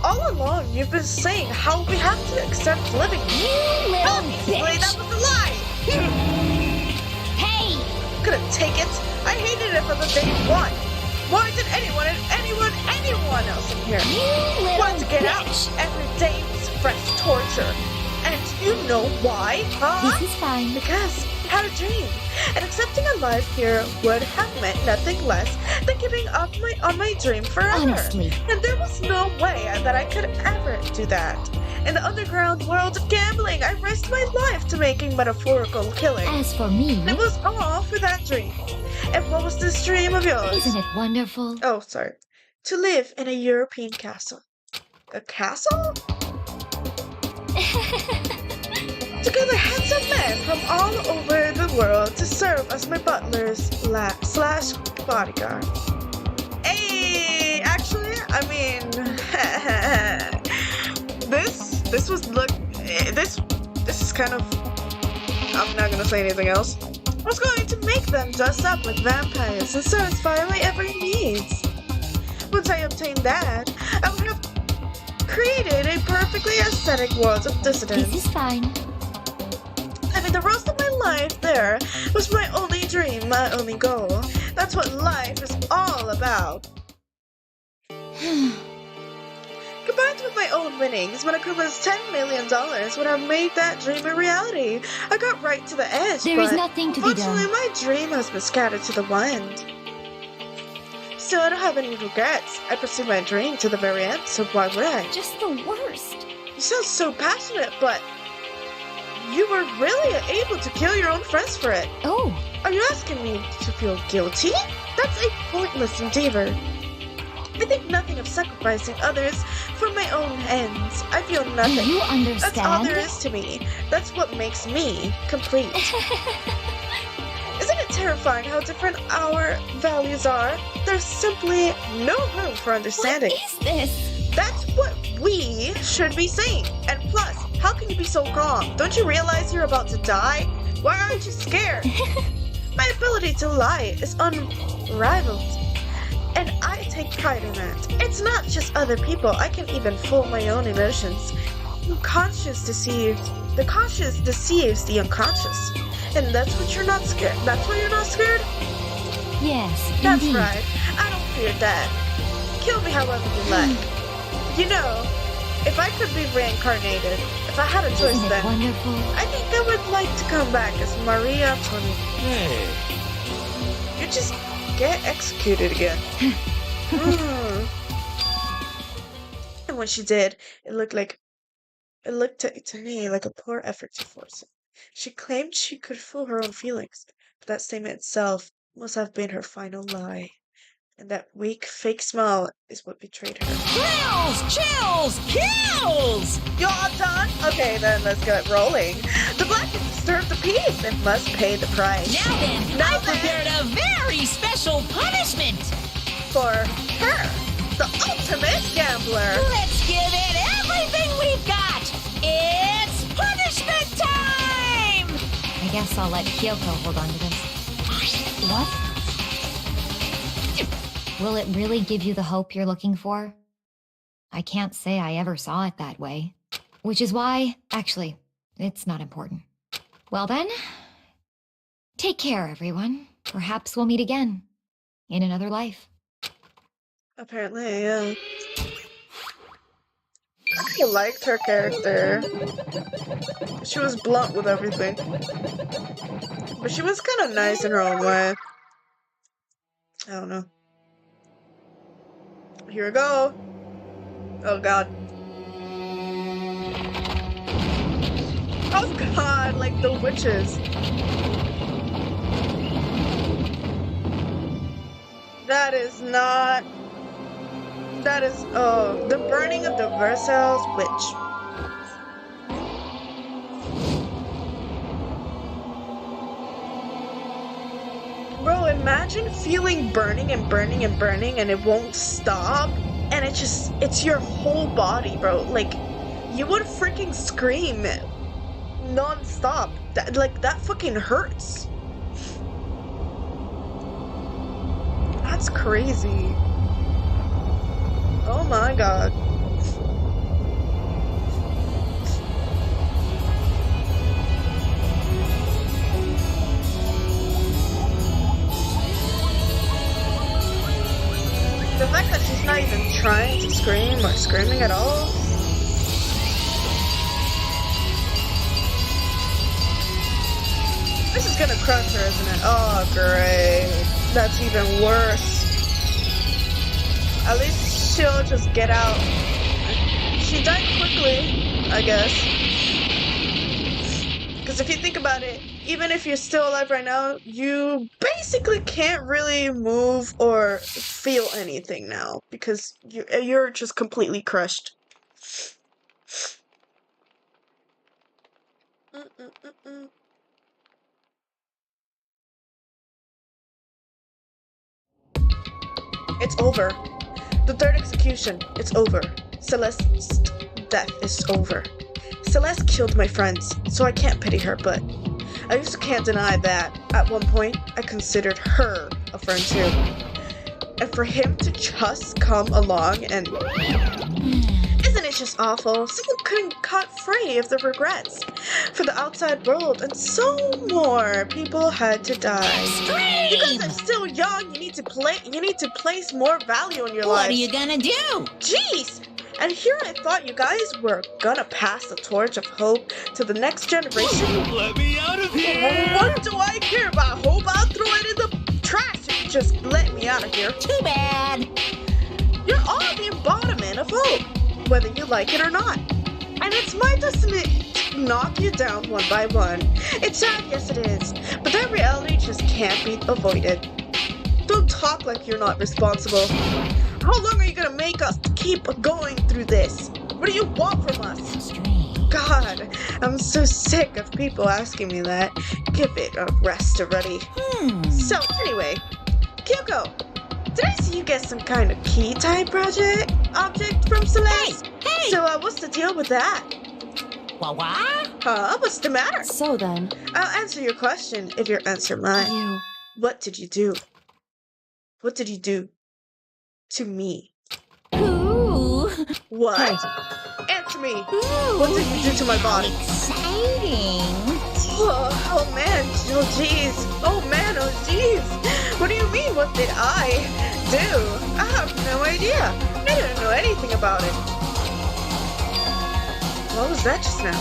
all along, you've been saying how we have to accept living. You little Obviously, bitch. that was a lie. Hey! Couldn't take it. I hated it from the day one. More than anyone else in here. You little Want to get out. bitch. Every day was fresh torture. And you know why, huh? This is fine. Because I had a dream. And accepting a life here would have meant nothing less than giving up on my dream forever. Honestly. And there was no way that I could ever do that. In the underground world of gambling, I risked my life to making metaphorical killing. As for me, It was all for that dream. And what was this dream of yours? isn't it wonderful? Oh, sorry. to live in a European castle. A castle? To gather handsome men from all over the world to serve as my butlers slash bodyguard. Hey, actually, I mean, this is kind of, I'm not gonna say anything else. I was going to make them dress up like vampires and satisfy my every needs. Once I obtained that, I would have created a perfectly aesthetic world of dissidence. This is fine. Living the rest of my life there was my only dream, my only goal. That's what life is all about. Combined with my own winnings, Monokuma's $10 million would have made that dream a reality. I got right to the edge, There is nothing to be unfortunately, done. my dream has been scattered to the wind. Still, I don't have any regrets. I pursued my dream to the very end, so why would I? Just the worst. You sound so passionate, but you were really able to kill your own friends for it. Oh, Are you asking me to feel guilty? That's a pointless endeavor. I think nothing of sacrificing others for my own ends. I feel do nothing. you That's all there understand? is to me. That's what makes me complete. Isn't it terrifying how different our values are? There's simply no room for What understanding. is this? That's what we should be saying. And plus, how can you be so calm? Don't you realize you're about to die? Why aren't you scared? My ability to lie is unrivaled. And I take pride in that. It's not just other people. I can even fool my own emotions. The conscious deceives the unconscious. And that's what you're not scared. That's why you're not scared? Yes, That's indeed. right. I don't fear death. Kill me however you like. You know, if I could be reincarnated, if I had a choice Isn't it then, wonderful? I think I would like to come back as Maria Antoinette. Hey, You just get executed again. And when she did, it looked to me like a poor effort to force it. She claimed she could fool her own feelings, but that statement itself must have been her final lie. And that weak, fake smile is what betrayed her. Thrills, chills, kills! You're all done? Okay, then let's get rolling. The black has disturbed the peace and must pay the price. Now then, I prepared a very special punishment. For her, the ultimate gambler. Let's give it everything we've got. It's punishment time! I guess I'll let Kyoko hold on to this. What? Will it really give you the hope you're looking for? I can't say I ever saw it that way. Which is why, actually, it's not important. Well then, take care, everyone. Perhaps we'll meet again. In another life. Apparently, yeah. I liked her character. She was blunt with everything. But she was kind of nice in her own way. I don't know. Here we go. Oh god. Oh god, like the witches. That is not... That is... Oh, the burning of the Versailles witch. Bro, imagine feeling burning and burning and burning and it won't stop. And it's your whole body, bro. Like, you would freaking scream non-stop. That fucking hurts. That's crazy. Oh my god. The fact that she's not even trying to scream or screaming at all. This is gonna crush her, isn't it? Oh, great. That's even worse. At least she'll just get out. She died quickly, I guess. Because if you think about it, even if you're still alive right now, you basically can't really move or feel anything now because you're just completely crushed. It's over. The third execution, it's over. Celeste's death is over. Celeste killed my friends, so I can't pity her, but I also can't deny that at one point I considered her a friend too. And for him to just come along and... Isn't it just awful? Someone couldn't cut free of the regrets for the outside world, and so more people had to die. Scream! You guys are still young. You need to place more value in your lives. What are you gonna do? Jeez! And here I thought you guys were gonna pass the torch of hope to the next generation. Let me out of here! What do I care about hope? I'll throw it in the trash if you just let me out of here. Too bad. You're all the embodiment of hope, whether you like it or not. And it's my destiny to knock you down one by one. It's sad, yes it is, but that reality just can't be avoided. Don't talk like you're not responsible. How long are you gonna make us keep going through this? What do you want from us? God, I'm so sick of people asking me that. Give it a rest already. So anyway, Kyoko, did I see you get some kind of key type object from Celeste? Hey! So what's the deal with that? What? Huh? What's the matter? So then, I'll answer your question if you answer mine. you... What did you do? What did you do to me? Ooh. What? Hey. Answer me. Ooh. What did you do to my body? Exciting. Oh man, oh jeez. Oh man, oh jeez. What do you mean, what did I do? I have no idea. I didn't know anything about it. What was that just now?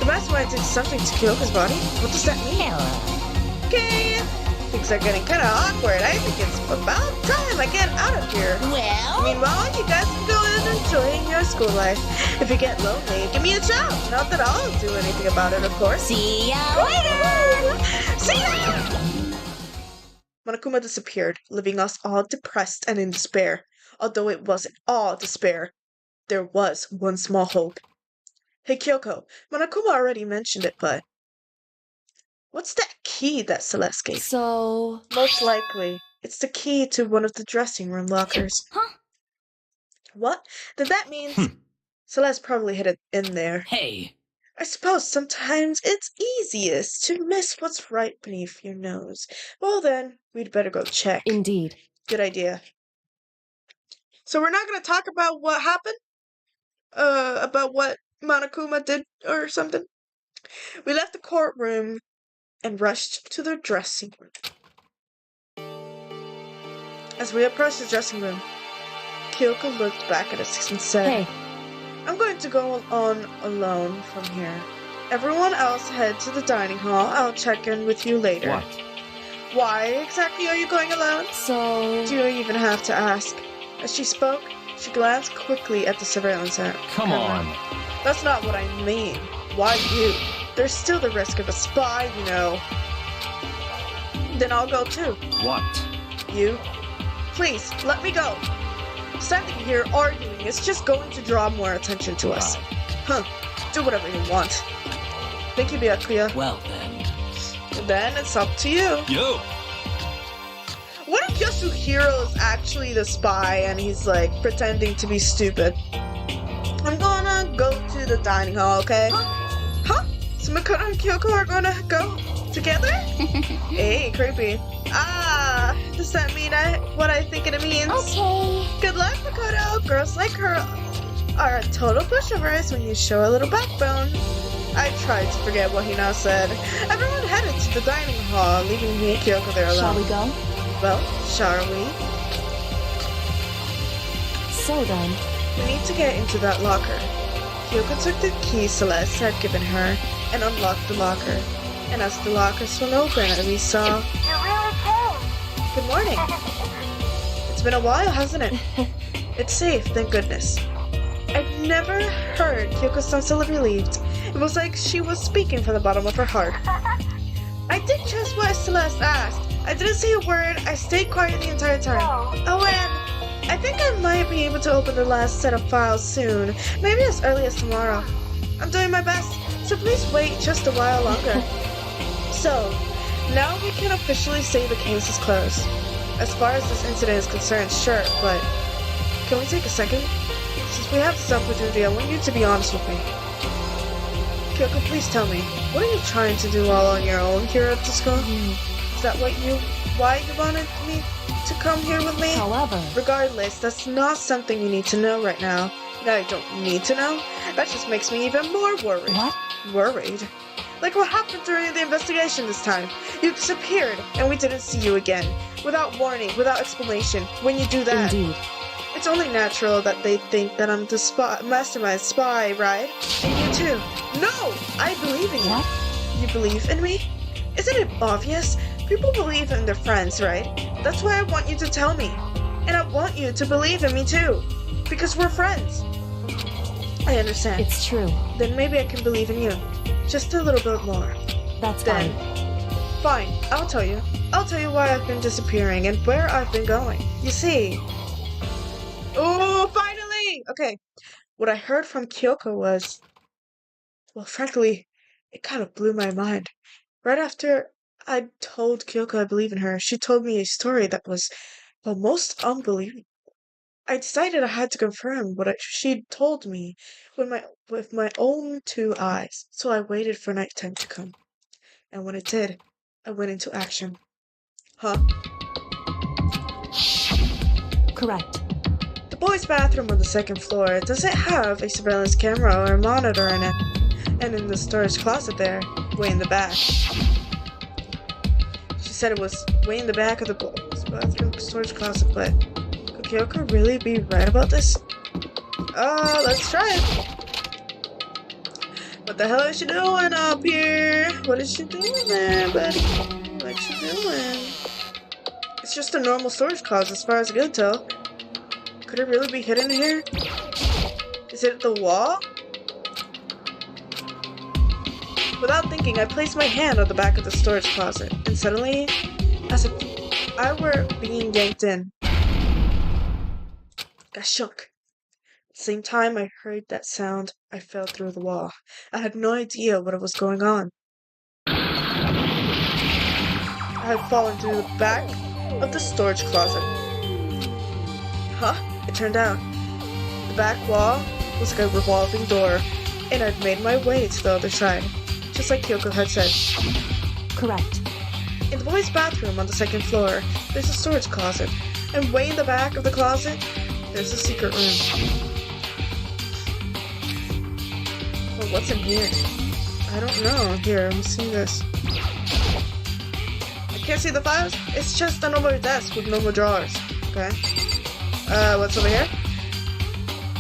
The mastermind did something to Kyoko's body? What does that mean? Hello. Okay, things are getting kind of awkward. I think it's about time I get out of here. Well, Meanwhile, you guys can go and enjoy your school life. If you get lonely, give me a shout. Not that I'll do anything about it, of course. see ya later. See ya! Monokuma disappeared, leaving us all depressed and in despair. Although it wasn't all despair, there was one small hope. Hey Kyoko, Monokuma already mentioned it, but what's that key that Celeste gave? So... Most likely, it's the key to one of the dressing room lockers. Huh? What? Then that means Celeste probably hid it in there. Hey, I suppose sometimes it's easiest to miss what's right beneath your nose. Well then, we'd better go check. Indeed. Good idea. So we're not going to talk about what happened? About what Monokuma did or something? We left the courtroom and rushed to the dressing room. As we approached the dressing room, Kyoko looked back at us and said, Hey, I'm going to go on alone from here. Everyone else head to the dining hall. I'll check in with you later. What? Why exactly are you going alone? so... Do you even have to ask? As she spoke, she glanced quickly at the surveillance Come camera. on. That's not what I mean. Why you? There's still the risk of a spy, you know. Then I'll go too. What? You? Please, let me go. Standing here arguing is just going to draw more attention to us. Huh. Do whatever you want. Thank you, Byakuya. well then. Then it's up to you. Yo! What if Yasuhiro's actually the spy and he's like pretending to be stupid? I'm gonna go to the dining hall, okay? Huh? So Makoto and Kyoko are gonna go together? Hey, creepy. Ah, does that mean what I think it means? Okay. Good luck, Makoto. Girls like her are a total pushovers when you show a little backbone. I tried to forget what he now said. Everyone headed to the dining hall, leaving me and Kyoko there alone. Shall we go? Well, shall we? So then, We need to get into that locker. Kyoko took the key Celeste had given her and unlocked the locker. And as the locker swung open, we saw... You really came. Good morning. It's been a while, hasn't it? It's safe, thank goodness. I've never heard Kyoko sound so relieved. It was like she was speaking from the bottom of her heart. I did just what Celeste asked. I didn't say a word. I stayed quiet the entire time. Oh, and I think I might be able to open the last set of files soon. Maybe as early as tomorrow. I'm doing my best, so please wait just a while longer. So, now we can officially say the case is closed. As far as this incident is concerned, sure, but can we take a second? Since we have this opportunity, I want you to be honest with me. Kyoko, please tell me, what are you trying to do all on your own here at the school? Is that why you wanted me to come here with me? However, Regardless, that's not something you need to know right now. That I don't need to know. That just makes me even more worried. what? Worried? Like what happened during the investigation this time? You disappeared, and we didn't see you again. Without warning, without explanation. When you do that, Indeed. it's only natural that they think that I'm the mastermind spy, right? And you too. No! I believe in you. What? You believe in me? Isn't it obvious? People believe in their friends, right? That's why I want you to tell me. And I want you to believe in me too. Because we're friends. I understand. It's true. Then maybe I can believe in you. Just a little bit more. That's Then, fine. fine, I'll tell you. I'll tell you why I've been disappearing and where I've been going. You see. Oh, finally! Okay. What I heard from Kyoko was, well, frankly, it kind of blew my mind. Right after I told Kyoko I believe in her, she told me a story that was, well, most unbelievable. I decided I had to confirm what she'd told me with my own two eyes. So I waited for nighttime to come. And when it did, I went into action. Huh? Correct. The boys' bathroom on the second floor doesn't have a surveillance camera or a monitor in it. And in the storage closet there, way in the back. She said it was way in the back of the boys' bathroom storage closet, but could Kyoko really be right about this? Let's try it. What the hell is she doing up here? What is she doing there, buddy? What's she doing? It's just a normal storage closet as far as I can tell. Could it really be hidden here? Is it the wall? Without thinking, I placed my hand on the back of the storage closet, and suddenly, as if I were being yanked in, I shook. At the same time I heard that sound, I fell through the wall. I had no idea what was going on. I had fallen through the back of the storage closet. Huh? It turned out the back wall was like a revolving door, and I'd made my way to the other side, just like Kyoko had said. Correct. In the boys' bathroom on the second floor, there's a storage closet, and way in the back of the closet, there's a secret room. Well, what's in here? I don't know. Here, let me see this. I can't see the files? It's just a normal desk with normal drawers. Okay. What's over here?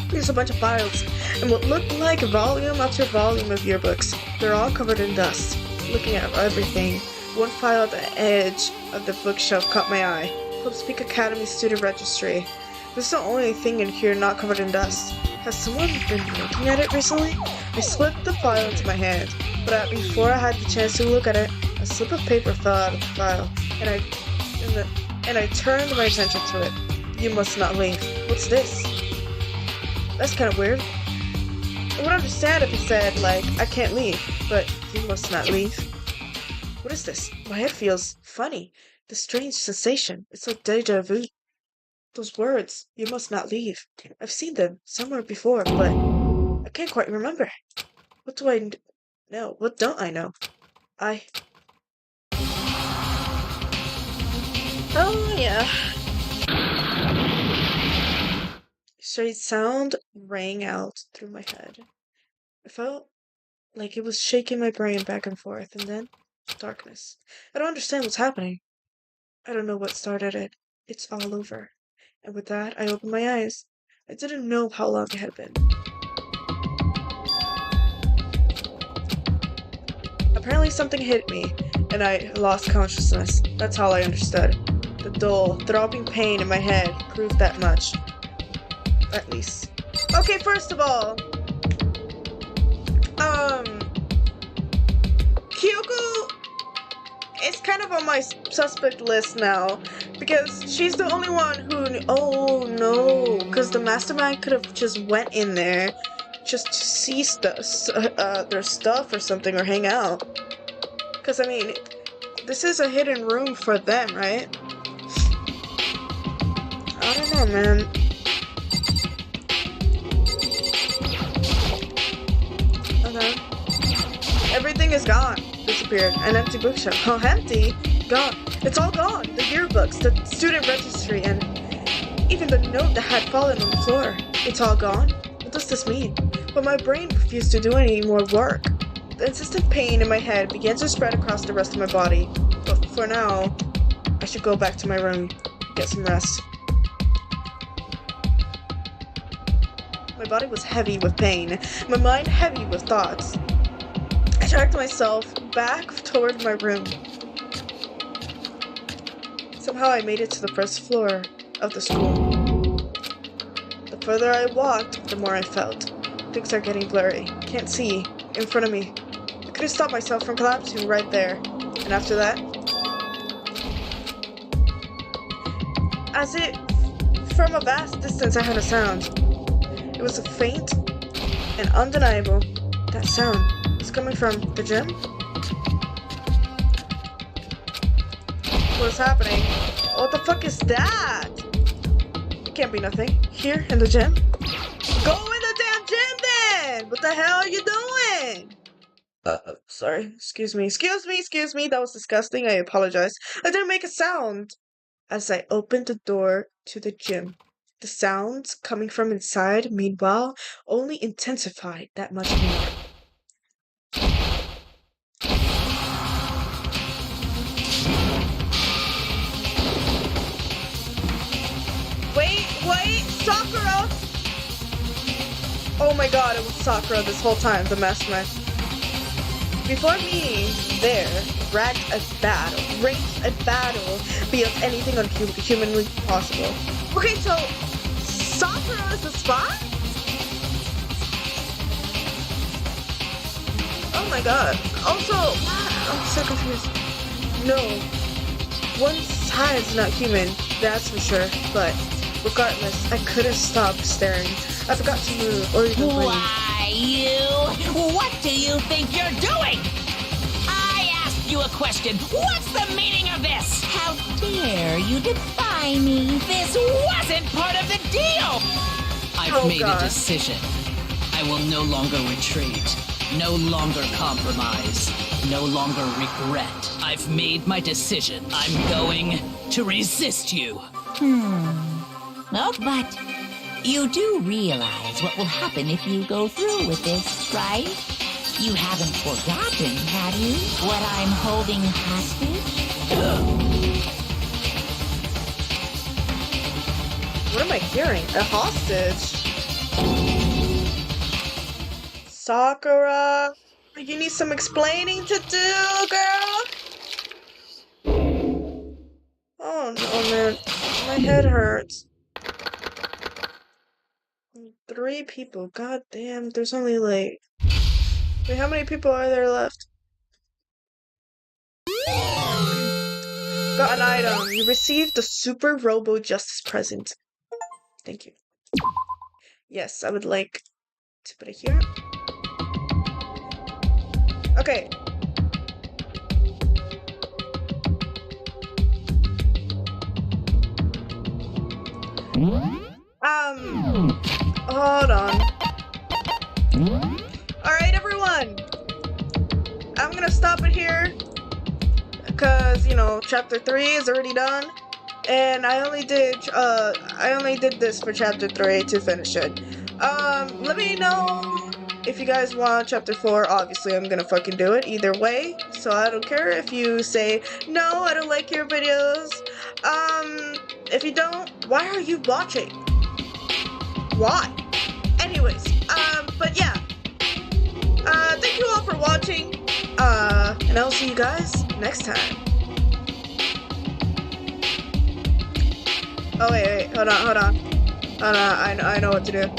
There's a bunch of files, and what looked like volume after volume of yearbooks. They're all covered in dust. Looking at everything, one file at the edge of the bookshelf caught my eye. Kubz Academy Student Registry. This is the only thing in here not covered in dust. Has someone been looking at it recently? I slipped the file into my hand, but before I had the chance to look at it, a slip of paper fell out of the file, and I turned my attention to it. You must not leave. What's this? That's kind of weird. I would understand if he said, like, I can't leave, but you must not leave. What is this? My head feels funny. The strange sensation. It's like deja vu. Those words, you must not leave. I've seen them somewhere before, but I can't quite remember. What do I know? What don't I know? Oh, yeah. A strange sound rang out through my head. I felt like it was shaking my brain back and forth, and then darkness. I don't understand what's happening. I don't know what started it. It's all over. And with that, I opened my eyes. I didn't know how long it had been. Apparently something hit me, and I lost consciousness. That's all I understood. The dull, throbbing pain in my head proved that much. At least. Okay, first of all, Kyoko of on my suspect list now because she's the only one who. Oh no, because the mastermind could have just went in there just to see their stuff or something or hang out. Because I mean, this is a hidden room for them, right? I don't know, man. Okay. Everything is gone. Disappeared. An empty bookshelf. Oh, empty? Gone. It's all gone. The yearbooks, the student registry, and even the note that had fallen on the floor. It's all gone. What does this mean? But my brain refused to do any more work. The insistent pain in my head began to spread across the rest of my body. But for now, I should go back to my room, get some rest. My body was heavy with pain, my mind heavy with thoughts. I dragged myself back toward my room. Somehow I made it to the first floor of the school. The further I walked, the more I felt. Things are getting blurry. Can't see. In front of me. I couldn't stop myself from collapsing right there. And after that, as if from a vast distance I heard a sound. It was a faint and undeniable. That sound was coming from the gym? What's happening? What the fuck is that? It can't be nothing. Here in the gym? Go in the damn gym then! What the hell are you doing? Sorry. Excuse me. That was disgusting. I apologize. I didn't make a sound. As I opened the door to the gym, the sounds coming from inside, meanwhile, only intensified that much more. Wait, Sakura! Oh my god, it was Sakura this whole time, the mastermind. Before me, there, raged a battle beyond anything humanly possible. Okay, so Sakura is the spy? Oh my god. Also, I'm so confused. No, one side's not human, that's for sure, but regardless, I couldn't stop staring. I forgot to move or even breathe. Why, what do you think you're doing? I asked you a question. What's the meaning of this? How dare you defy me? This wasn't part of the deal! I've made a decision. I will no longer retreat. No longer compromise. No longer regret. I've made my decision. I'm going to resist you. No, but you do realize what will happen if you go through with this, right? You haven't forgotten, have you? What I'm holding hostage? What am I hearing? A hostage? Sakura, you need some explaining to do, girl? Oh no, man. My head hurts. 3 people. God damn, there's only like... Wait, how many people are there left? Got an item. You received the Super Robo Justice present. Thank you. Yes, I would like to put it here. Okay. Hold on. Alright, everyone. I'm gonna stop it here. Because, you know, chapter 3 is already done. And I only did this for chapter 3 to finish it. Let me know if you guys want chapter 4. Obviously, I'm gonna fucking do it either way. So I don't care if you say, no, I don't like your videos. If you don't, why are you watching? Why? Anyways, but yeah. Thank you all for watching. And I'll see you guys next time. Oh, wait, hold on. I know what to do.